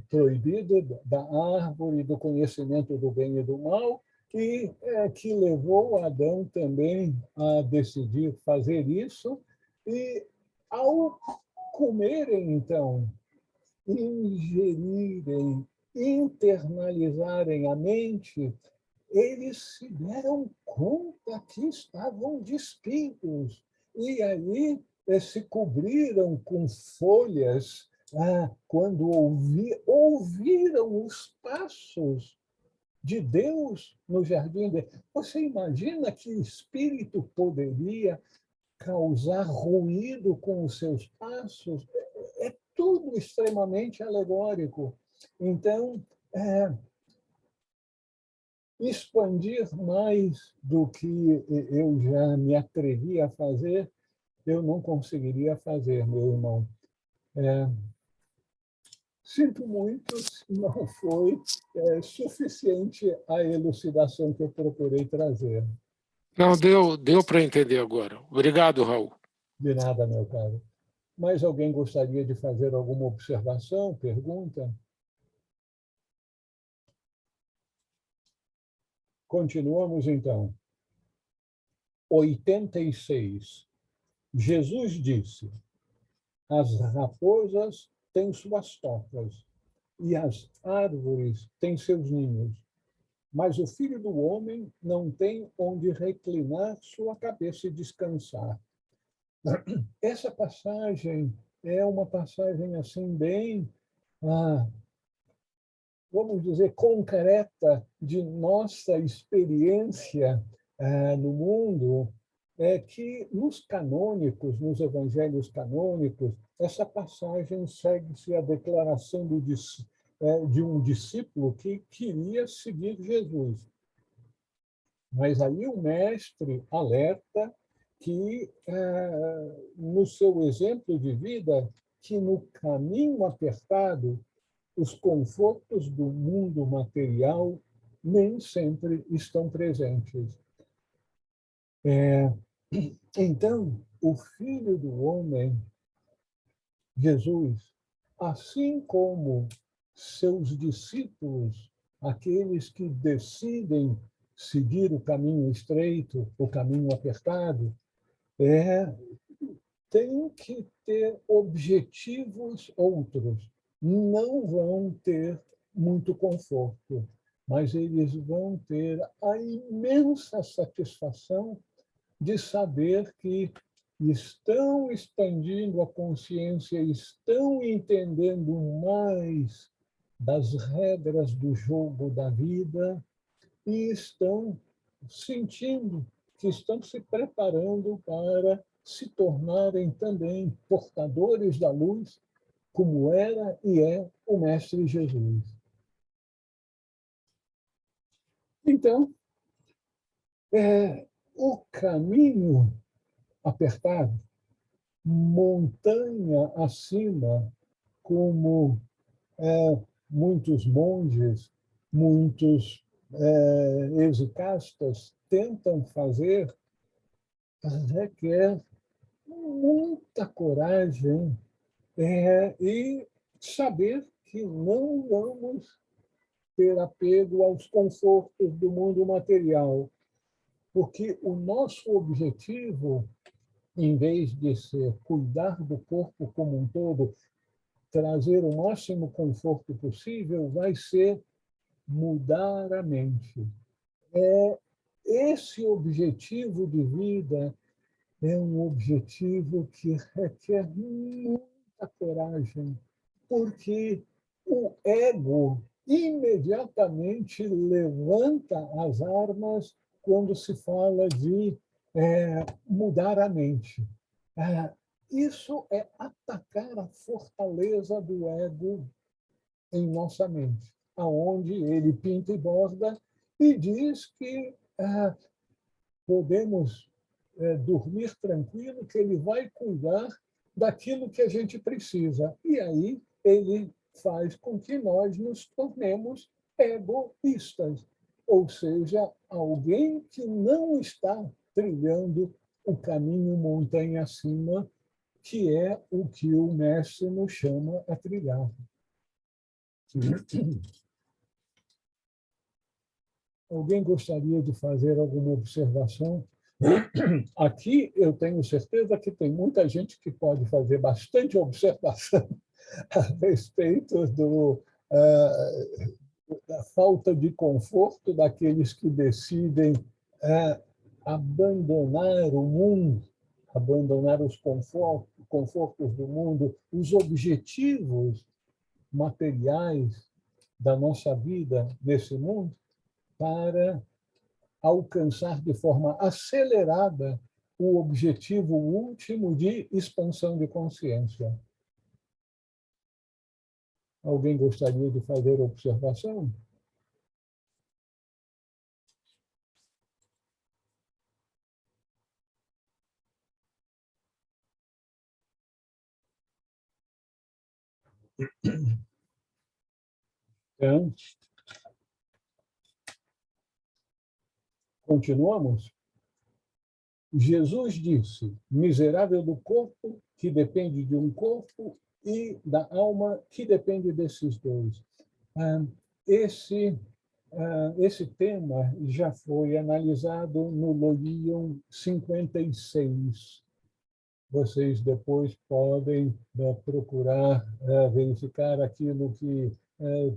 proibido da árvore do conhecimento do bem e do mal, e que levou Adão também a decidir fazer isso, e ao comerem, então, ingerirem, internalizarem a mente, eles se deram conta que estavam despidos. E aí se cobriram com folhas quando ouviram os passos de Deus no jardim. Você imagina que espírito poderia causar ruído com os seus passos? É tudo extremamente alegórico. Então, expandir mais do que eu já me atrevi a fazer, eu não conseguiria fazer, meu irmão. Sinto muito se não foi suficiente a elucidação que eu procurei trazer. Não, deu para entender agora. Obrigado, Raul. De nada, meu caro. Mais alguém gostaria de fazer alguma observação, pergunta? Continuamos, então. 86, Jesus disse: as raposas têm suas tocas e as árvores têm seus ninhos, mas o Filho do Homem não tem onde reclinar sua cabeça e descansar. Essa passagem é uma passagem assim bem, vamos dizer, concreta de nossa experiência no mundo, é que nos canônicos, nos evangelhos canônicos, essa passagem segue-se a declaração de um discípulo que queria seguir Jesus. Mas aí o mestre alerta que, no seu exemplo de vida, que no caminho apertado, os confortos do mundo material nem sempre estão presentes. Então, o Filho do Homem, Jesus, assim como seus discípulos, aqueles que decidem seguir o caminho estreito, o caminho apertado, tem que ter objetivos outros. Não vão ter muito conforto, mas eles vão ter a imensa satisfação de saber que estão expandindo a consciência, estão entendendo mais das regras do jogo da vida e estão sentindo que estão se preparando para se tornarem também portadores da luz, como era e é o Mestre Jesus. Então, o caminho apertado, montanha acima, como muitos monges, muitos exicastas tentam fazer, requer muita coragem e saber que não vamos ter apego aos confortos do mundo material, porque o nosso objetivo, em vez de ser cuidar do corpo como um todo, trazer o máximo conforto possível, vai ser mudar a mente. Esse objetivo de vida é um objetivo que requer muita coragem, porque o ego imediatamente levanta as armas quando se fala de mudar a mente. Isso é atacar a fortaleza do ego em nossa mente, aonde ele pinta e borda e diz que podemos dormir tranquilo, que ele vai cuidar daquilo que a gente precisa. E aí ele faz com que nós nos tornemos egoístas, ou seja, alguém que não está trilhando o caminho montanha acima, que é o que o mestre nos chama a trilhar. Alguém gostaria de fazer alguma observação? Aqui eu tenho certeza que tem muita gente que pode fazer bastante observação a respeito da falta de conforto daqueles que decidem abandonar o mundo, abandonar os confortos do mundo, os objetivos materiais da nossa vida nesse mundo, para alcançar de forma acelerada o objetivo último de expansão de consciência. Alguém gostaria de fazer observação? Então, continuamos? Jesus disse: miserável do corpo, que depende de um corpo, e da alma, que depende desses dois. Esse esse tema já foi analisado no Loion 56. Vocês depois podem procurar verificar aquilo que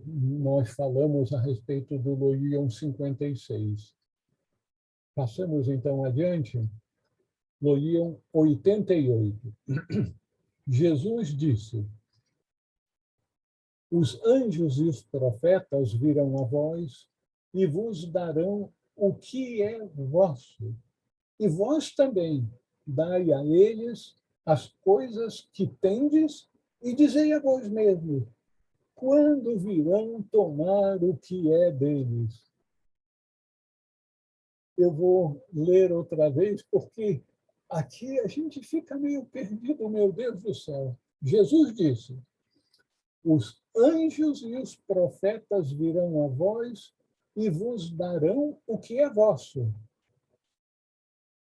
nós falamos a respeito do Loion 56. Passamos, então, adiante. Loion 88. Jesus disse: os anjos e os profetas virão a vós e vos darão o que é vosso. E vós também dai a eles as coisas que tendes e dizei a vós mesmos, quando virão tomar o que é deles. Eu vou ler outra vez, porque aqui a gente fica meio perdido, meu Deus do céu. Jesus disse: os anjos e os profetas virão a vós e vos darão o que é vosso.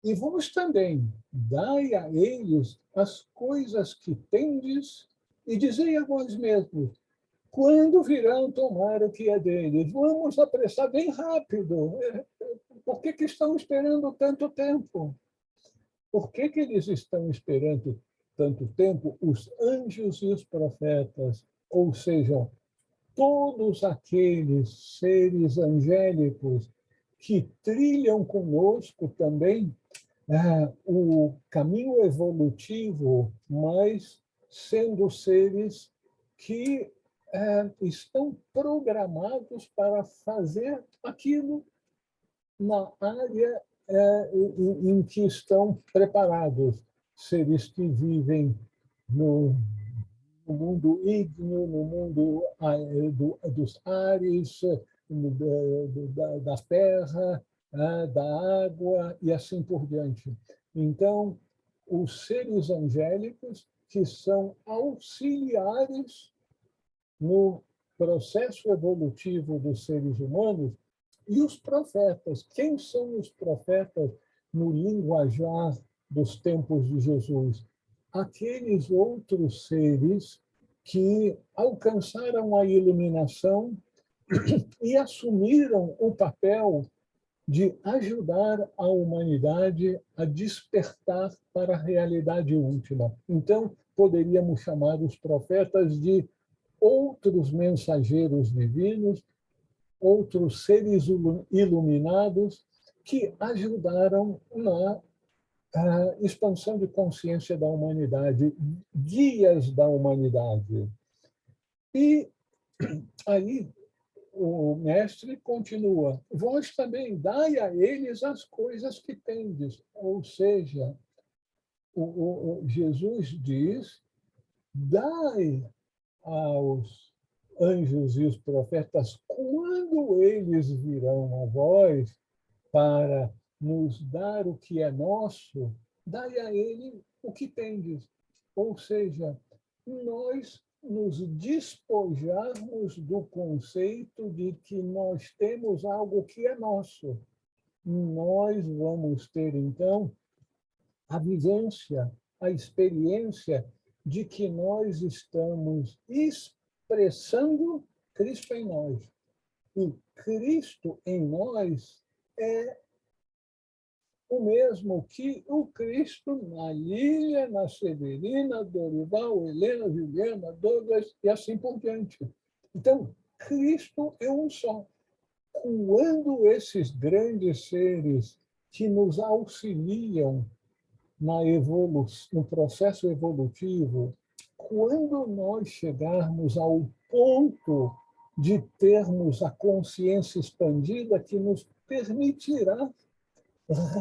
E vós também dai a eles as coisas que tendes e dizei a vós mesmos, quando virão tomar o que é deles? Vamos apressar bem rápido. Por que estão esperando tanto tempo? Por que eles estão esperando tanto tempo? Os anjos e os profetas, ou seja, todos aqueles seres angélicos que trilham conosco também o caminho evolutivo, mas sendo seres que estão programados para fazer aquilo na área em que estão preparados. Seres que vivem no mundo ígneo, no mundo dos ares, da terra, da água e assim por diante. Então, os seres angélicos que são auxiliares no processo evolutivo dos seres humanos e os profetas. Quem são os profetas no linguajar dos tempos de Jesus? Aqueles outros seres que alcançaram a iluminação e assumiram o papel de ajudar a humanidade a despertar para a realidade última. Então, poderíamos chamar os profetas de outros mensageiros divinos, outros seres iluminados que ajudaram na expansão de consciência da humanidade, guias da humanidade. E aí o mestre continua, vós também dai a eles as coisas que tendes. Ou seja, Jesus diz, dai aos anjos e os profetas, quando eles virão a vós para nos dar o que é nosso, dai a ele o que tendes. Ou seja, nós nos despojarmos do conceito de que nós temos algo que é nosso. Nós vamos ter, então, a vivência, a experiência de que nós estamos expressando Cristo em nós. E Cristo em nós é o mesmo que o Cristo na Lília, na Severina, Dorival, Helena, Juliana, Douglas e assim por diante. Então, Cristo é um só. Quando esses grandes seres que nos auxiliam no processo evolutivo, quando nós chegarmos ao ponto de termos a consciência expandida que nos permitirá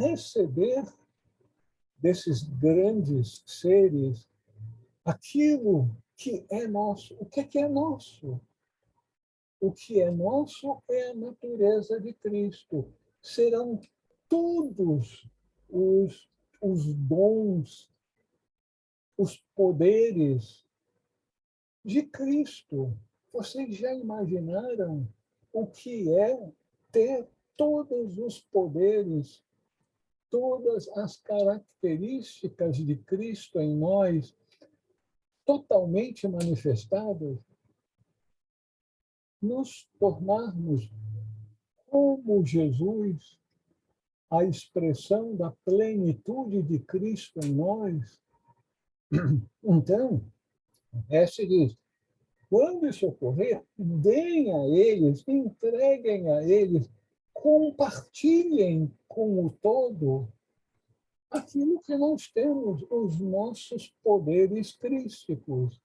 receber desses grandes seres aquilo que é nosso. O que é nosso? O que é nosso é a natureza de Cristo. Serão todos os dons, os poderes de Cristo. Vocês já imaginaram o que é ter todos os poderes, todas as características de Cristo em nós totalmente manifestadas? Nos tornarmos como Jesus, a expressão da plenitude de Cristo em nós. Então, se diz, quando isso ocorrer, deem a eles, entreguem a eles, compartilhem com o todo aquilo que nós temos, os nossos poderes crísticos.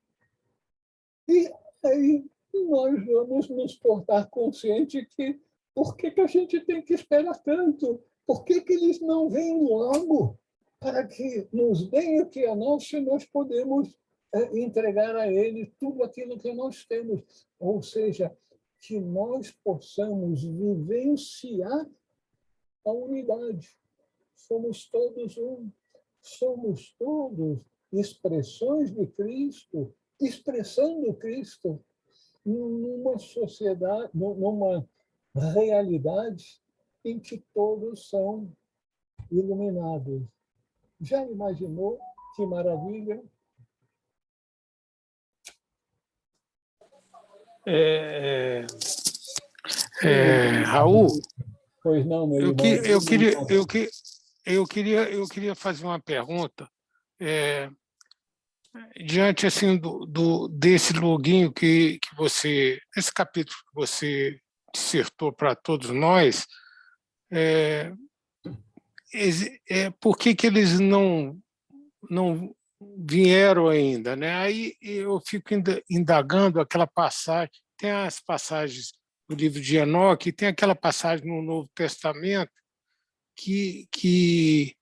E aí nós vamos nos tornar conscientes que por que a gente tem que esperar tanto? Por que eles não vêm logo para que nos deem o que é nosso e nós podemos entregar a eles tudo aquilo que nós temos? Ou seja, que nós possamos vivenciar a unidade. Somos todos um. Somos todos expressões de Cristo, expressando Cristo numa sociedade, numa realidade em que todos são iluminados. Já imaginou que maravilha? Raul, Pois não, meu eu, irmão. queria fazer uma pergunta. Diante assim desse loginho que você, esse capítulo que você dissertou para todos nós, por que eles não vieram ainda, né? Aí eu fico indagando aquela passagem, tem as passagens do livro de Enoque, tem aquela passagem no Novo Testamento que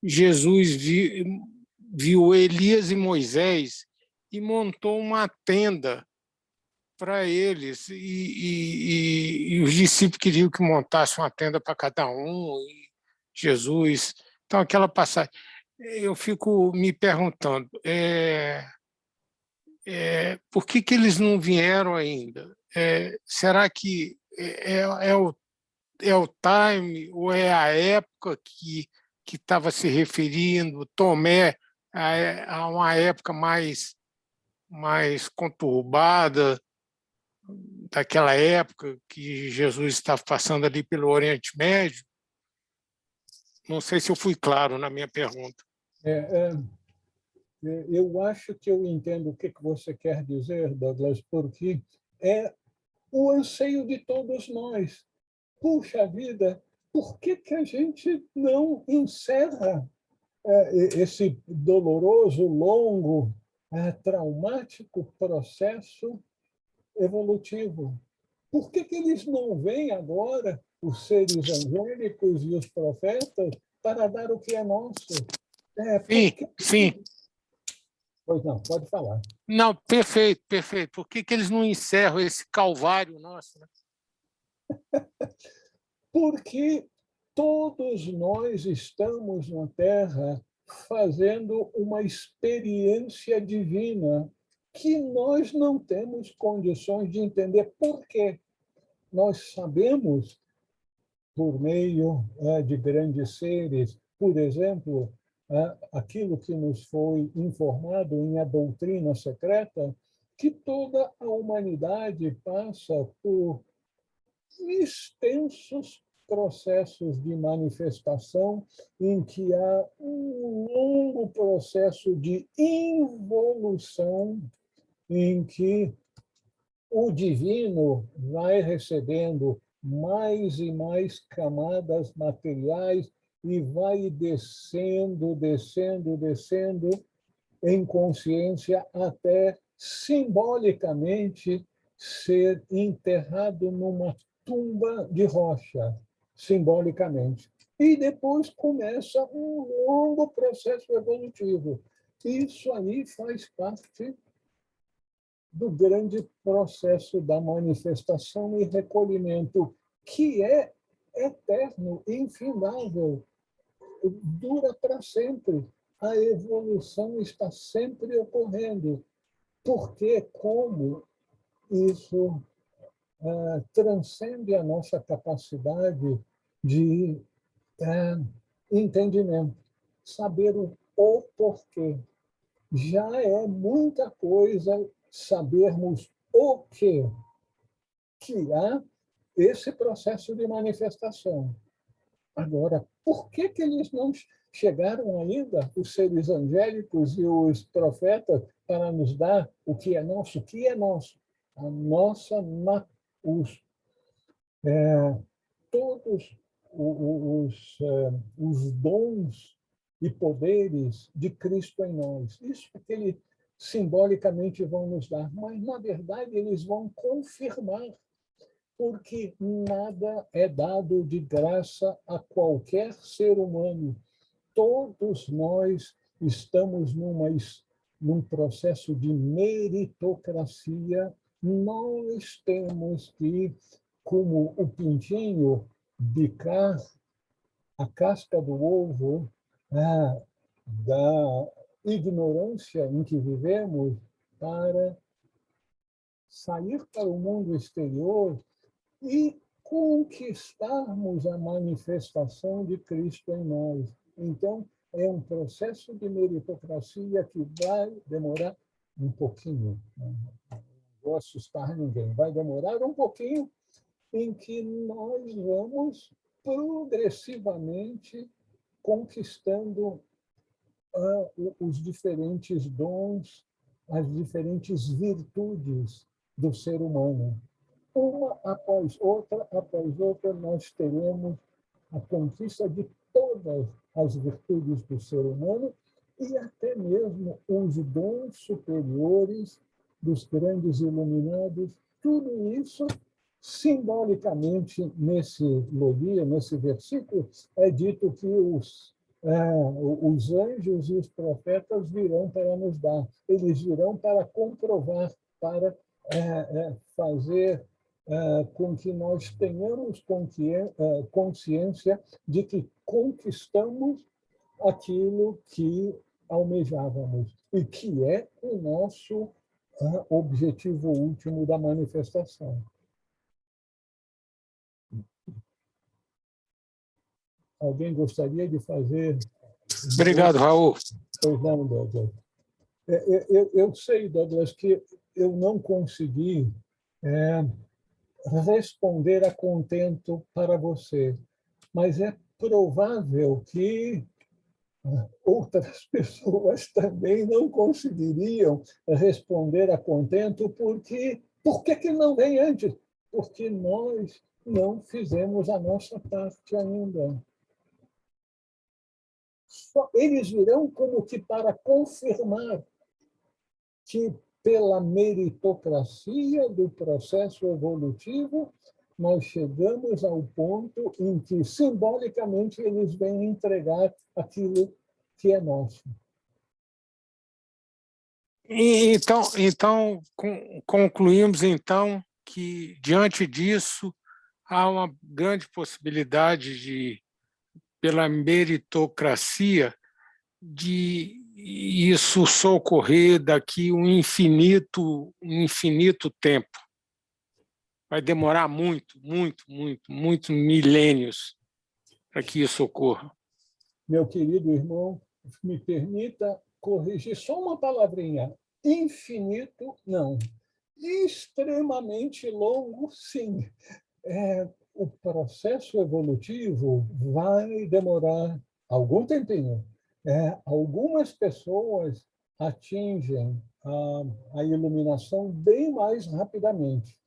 Jesus viu Elias e Moisés e montou uma tenda para eles, e os discípulos queriam que montasse uma tenda para cada um, e Jesus... Então, aquela passagem, eu fico me perguntando, por que eles não vieram ainda? Será que é o time, ou é a época que estava se referindo, Tomé, a uma época mais conturbada daquela época que Jesus estava passando ali pelo Oriente Médio? Não sei se eu fui claro na minha pergunta. Eu acho que eu entendo o que você quer dizer, Douglas, porque é o anseio de todos nós. Puxa vida, por que a gente não encerra esse doloroso, longo, traumático processo evolutivo? Por que eles não vêm agora, os seres angélicos e os profetas, para dar o que é nosso? Sim. Pois não, pode falar. Não, perfeito. Por que eles não encerram esse calvário nosso, né? Porque todos nós estamos na Terra fazendo uma experiência divina que nós não temos condições de entender por quê. Nós sabemos, por meio de grandes seres, por exemplo, aquilo que nos foi informado em A Doutrina Secreta, que toda a humanidade passa por extensos processos de manifestação em que há um longo processo de involução em que o divino vai recebendo mais e mais camadas materiais e vai descendo em consciência até simbolicamente ser enterrado numa tumba de rocha, simbolicamente. E depois começa um longo processo evolutivo. Isso aí faz parte do grande processo da manifestação e recolhimento, que é eterno, infindável, dura para sempre. A evolução está sempre ocorrendo, porque como isso transcende a nossa capacidade de entendimento, saber o porquê. Já é muita coisa sabermos o que há esse processo de manifestação. Agora, por que eles não chegaram ainda, os seres angélicos e os profetas, para nos dar o que é nosso? O que é nosso? A nossa, todos os dons e poderes de Cristo em nós. Isso que eles simbolicamente vão nos dar, mas, na verdade, eles vão confirmar, porque nada é dado de graça a qualquer ser humano. Todos nós estamos num processo de meritocracia. Nós temos que, como o pintinho, bicar a casca do ovo da ignorância em que vivemos para sair para o mundo exterior e conquistarmos a manifestação de Cristo em nós. Então, é um processo de meritocracia que vai demorar um pouquinho. Não vou assustar ninguém. Vai demorar um pouquinho, em que nós vamos progressivamente conquistando os diferentes dons, as diferentes virtudes do ser humano. Uma após outra, nós teremos a conquista de todas as virtudes do ser humano e até mesmo os dons superiores dos grandes iluminados. Tudo isso, simbolicamente, nesse logia, nesse versículo, é dito que os anjos e os profetas virão para nos dar. Eles virão para comprovar, para fazer com que nós tenhamos consciência de que conquistamos aquilo que almejávamos e que é o nosso objetivo último da manifestação. Alguém gostaria de fazer? Obrigado, Raul. Pois não, Douglas. Eu sei, Douglas, que eu não consegui responder a contento para você, mas é provável que outras pessoas também não conseguiriam responder a contento, porque por que não vem antes? Porque nós não fizemos a nossa parte ainda. Eles virão como que para confirmar que, pela meritocracia do processo evolutivo, nós chegamos ao ponto em que, simbolicamente, eles vêm entregar aquilo que é nosso. Então concluímos, então, que, diante disso, há uma grande possibilidade de, pela meritocracia, de isso socorrer daqui um infinito tempo. Vai demorar muitos milênios para que isso ocorra. Meu querido irmão, me permita corrigir só uma palavrinha. Infinito, não. Extremamente longo, sim. O processo evolutivo vai demorar algum tempinho. Algumas pessoas atingem a iluminação bem mais rapidamente,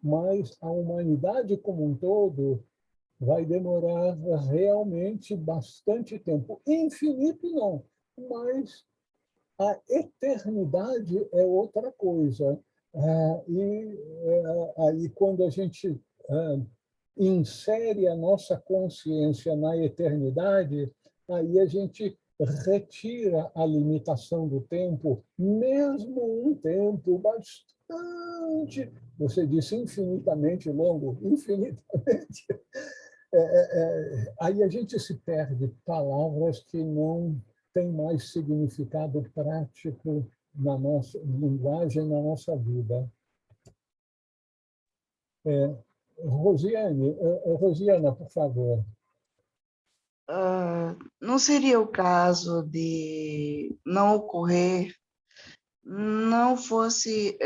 mas a humanidade como um todo vai demorar realmente bastante tempo. Infinito, não, mas a eternidade é outra coisa. Aí, quando a gente insere a nossa consciência na eternidade, aí a gente retira a limitação do tempo, mesmo um tempo bastante, você disse infinitamente longo, infinitamente. Aí a gente se perde palavras que não têm mais significado prático na nossa linguagem, na nossa vida. Rosiana, por favor. Não seria o caso de não ocorrer, não fosse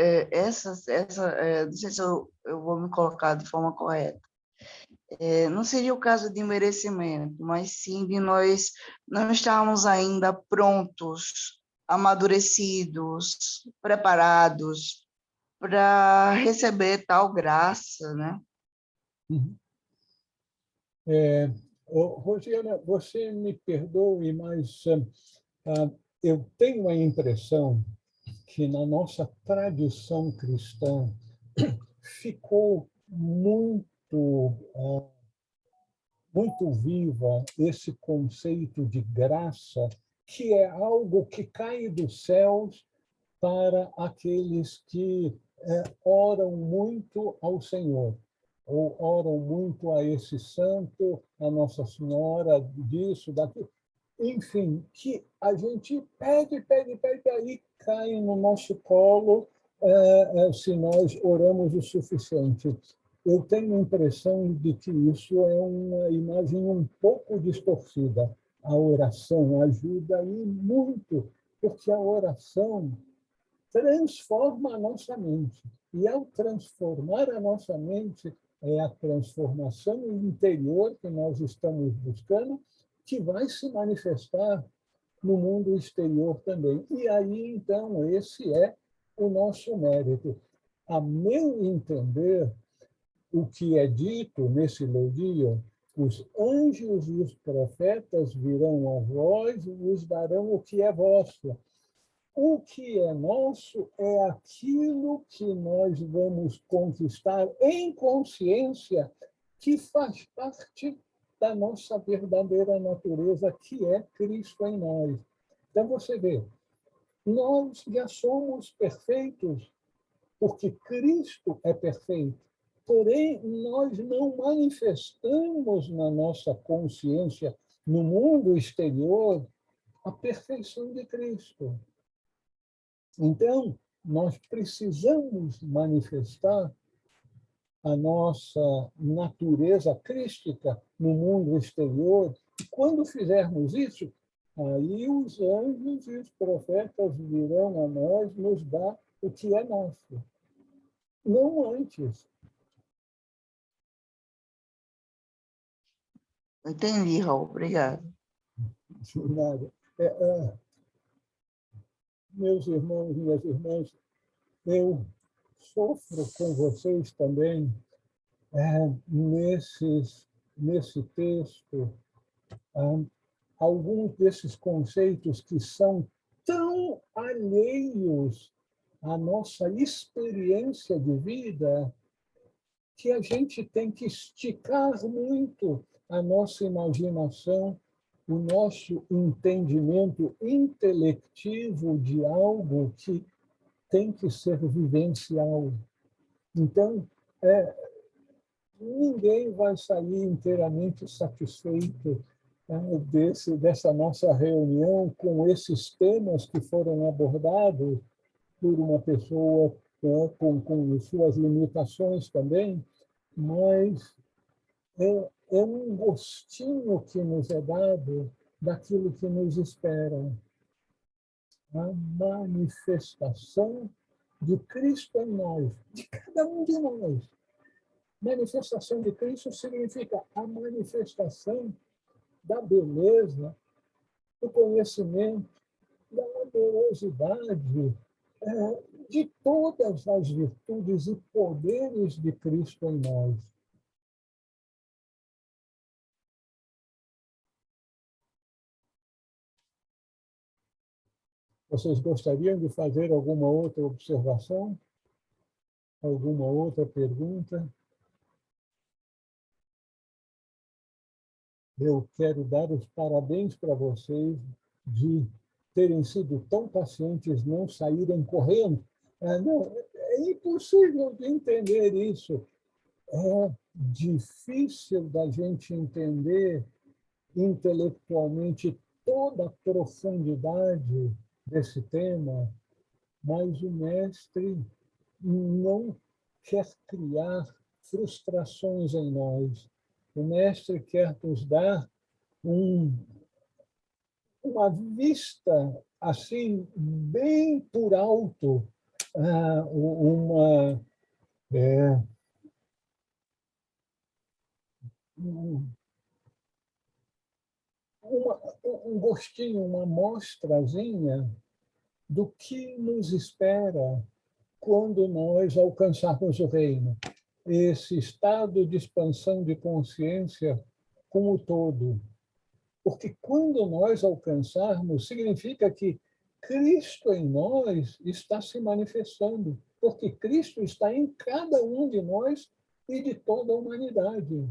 não sei se eu vou me colocar de forma correta, Não seria o caso de merecimento, mas sim de nós não estarmos ainda prontos, amadurecidos, preparados para receber tal graça, né? Uhum. Rosiana, você me perdoe, mas eu tenho a impressão que na nossa tradição cristã ficou muito viva esse conceito de graça, que é algo que cai dos céus para aqueles que oram muito ao Senhor, ou oram muito a esse santo, a Nossa Senhora, disso, daquilo. Enfim, que a gente pede, pede, pede, aí cai no nosso colo se nós oramos o suficiente. Eu tenho a impressão de que isso é uma imagem um pouco distorcida. A oração ajuda aí muito, porque a oração transforma a nossa mente. E, ao transformar a nossa mente, é a transformação interior que nós estamos buscando, que vai se manifestar no mundo exterior também. E aí, então, esse é o nosso mérito. A meu entender, o que é dito nesse elogio, os anjos e os profetas virão a vós e vos darão o que é vosso. O que é nosso é aquilo que nós vamos conquistar em consciência, que faz parte da nossa verdadeira natureza, que é Cristo em nós. Então, você vê, nós já somos perfeitos, porque Cristo é perfeito. Porém, nós não manifestamos na nossa consciência, no mundo exterior, a perfeição de Cristo. Então, nós precisamos manifestar a nossa natureza crística no mundo exterior. E quando fizermos isso, aí os anjos e os profetas virão a nós nos dar o que é nosso. Não antes. Entendi, Raul, obrigado. Nada. Meus irmãos e minhas irmãs, eu sofro com vocês também nesse texto, alguns desses conceitos que são tão alheios à nossa experiência de vida, que a gente tem que esticar muito a nossa imaginação, o nosso entendimento intelectivo de algo que tem que ser vivencial. Então, ninguém vai sair inteiramente satisfeito dessa nossa reunião com esses temas que foram abordados por uma pessoa com suas limitações também, mas é um gostinho que nos é dado daquilo que nos espera. A manifestação de Cristo em nós, de cada um de nós. Manifestação de Cristo significa a manifestação da beleza, do conhecimento, da amorosidade, de todas as virtudes e poderes de Cristo em nós. Vocês gostariam de fazer alguma outra observação? Alguma outra pergunta? Eu quero dar os parabéns para vocês de terem sido tão pacientes, não saírem correndo. Não, é impossível de entender isso. É difícil da gente entender intelectualmente toda a profundidade desse tema, mas o mestre não quer criar frustrações em nós. O mestre quer nos dar uma vista assim bem por alto, uma um gostinho, uma amostrazinha do que nos espera quando nós alcançarmos o reino. Esse estado de expansão de consciência como um todo. Porque quando nós alcançarmos, significa que Cristo em nós está se manifestando, porque Cristo está em cada um de nós e de toda a humanidade.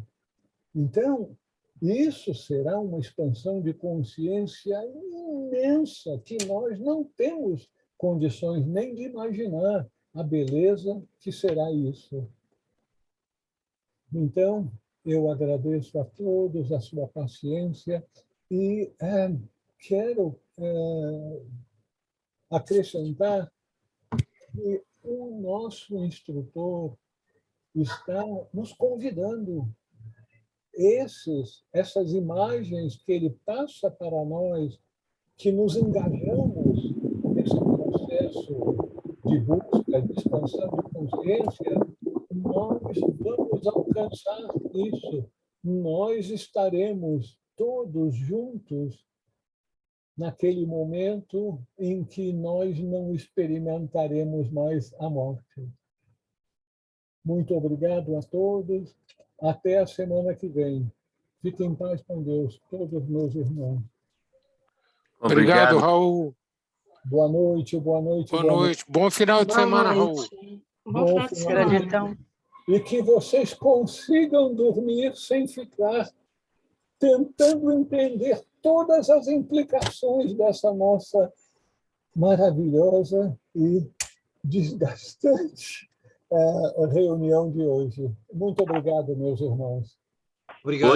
Então, isso será uma expansão de consciência imensa, que nós não temos condições nem de imaginar a beleza que será isso. Então, eu agradeço a todos a sua paciência e quero acrescentar que o nosso instrutor está nos convidando. Essas imagens que ele passa para nós, que nos engajamos nesse processo de busca, de expansão de consciência, nós vamos alcançar isso. Nós estaremos todos juntos naquele momento em que nós não experimentaremos mais a morte. Muito obrigado a todos. Até a semana que vem. Fiquem em paz com Deus, todos meus irmãos. Obrigado, Raul. Boa noite, boa noite. Boa noite. Bom final de semana, Raul. Bom final de semana. Então. E que vocês consigam dormir sem ficar tentando entender todas as implicações dessa nossa maravilhosa e desgastante reunião de hoje. Muito obrigado, meus irmãos. Obrigado.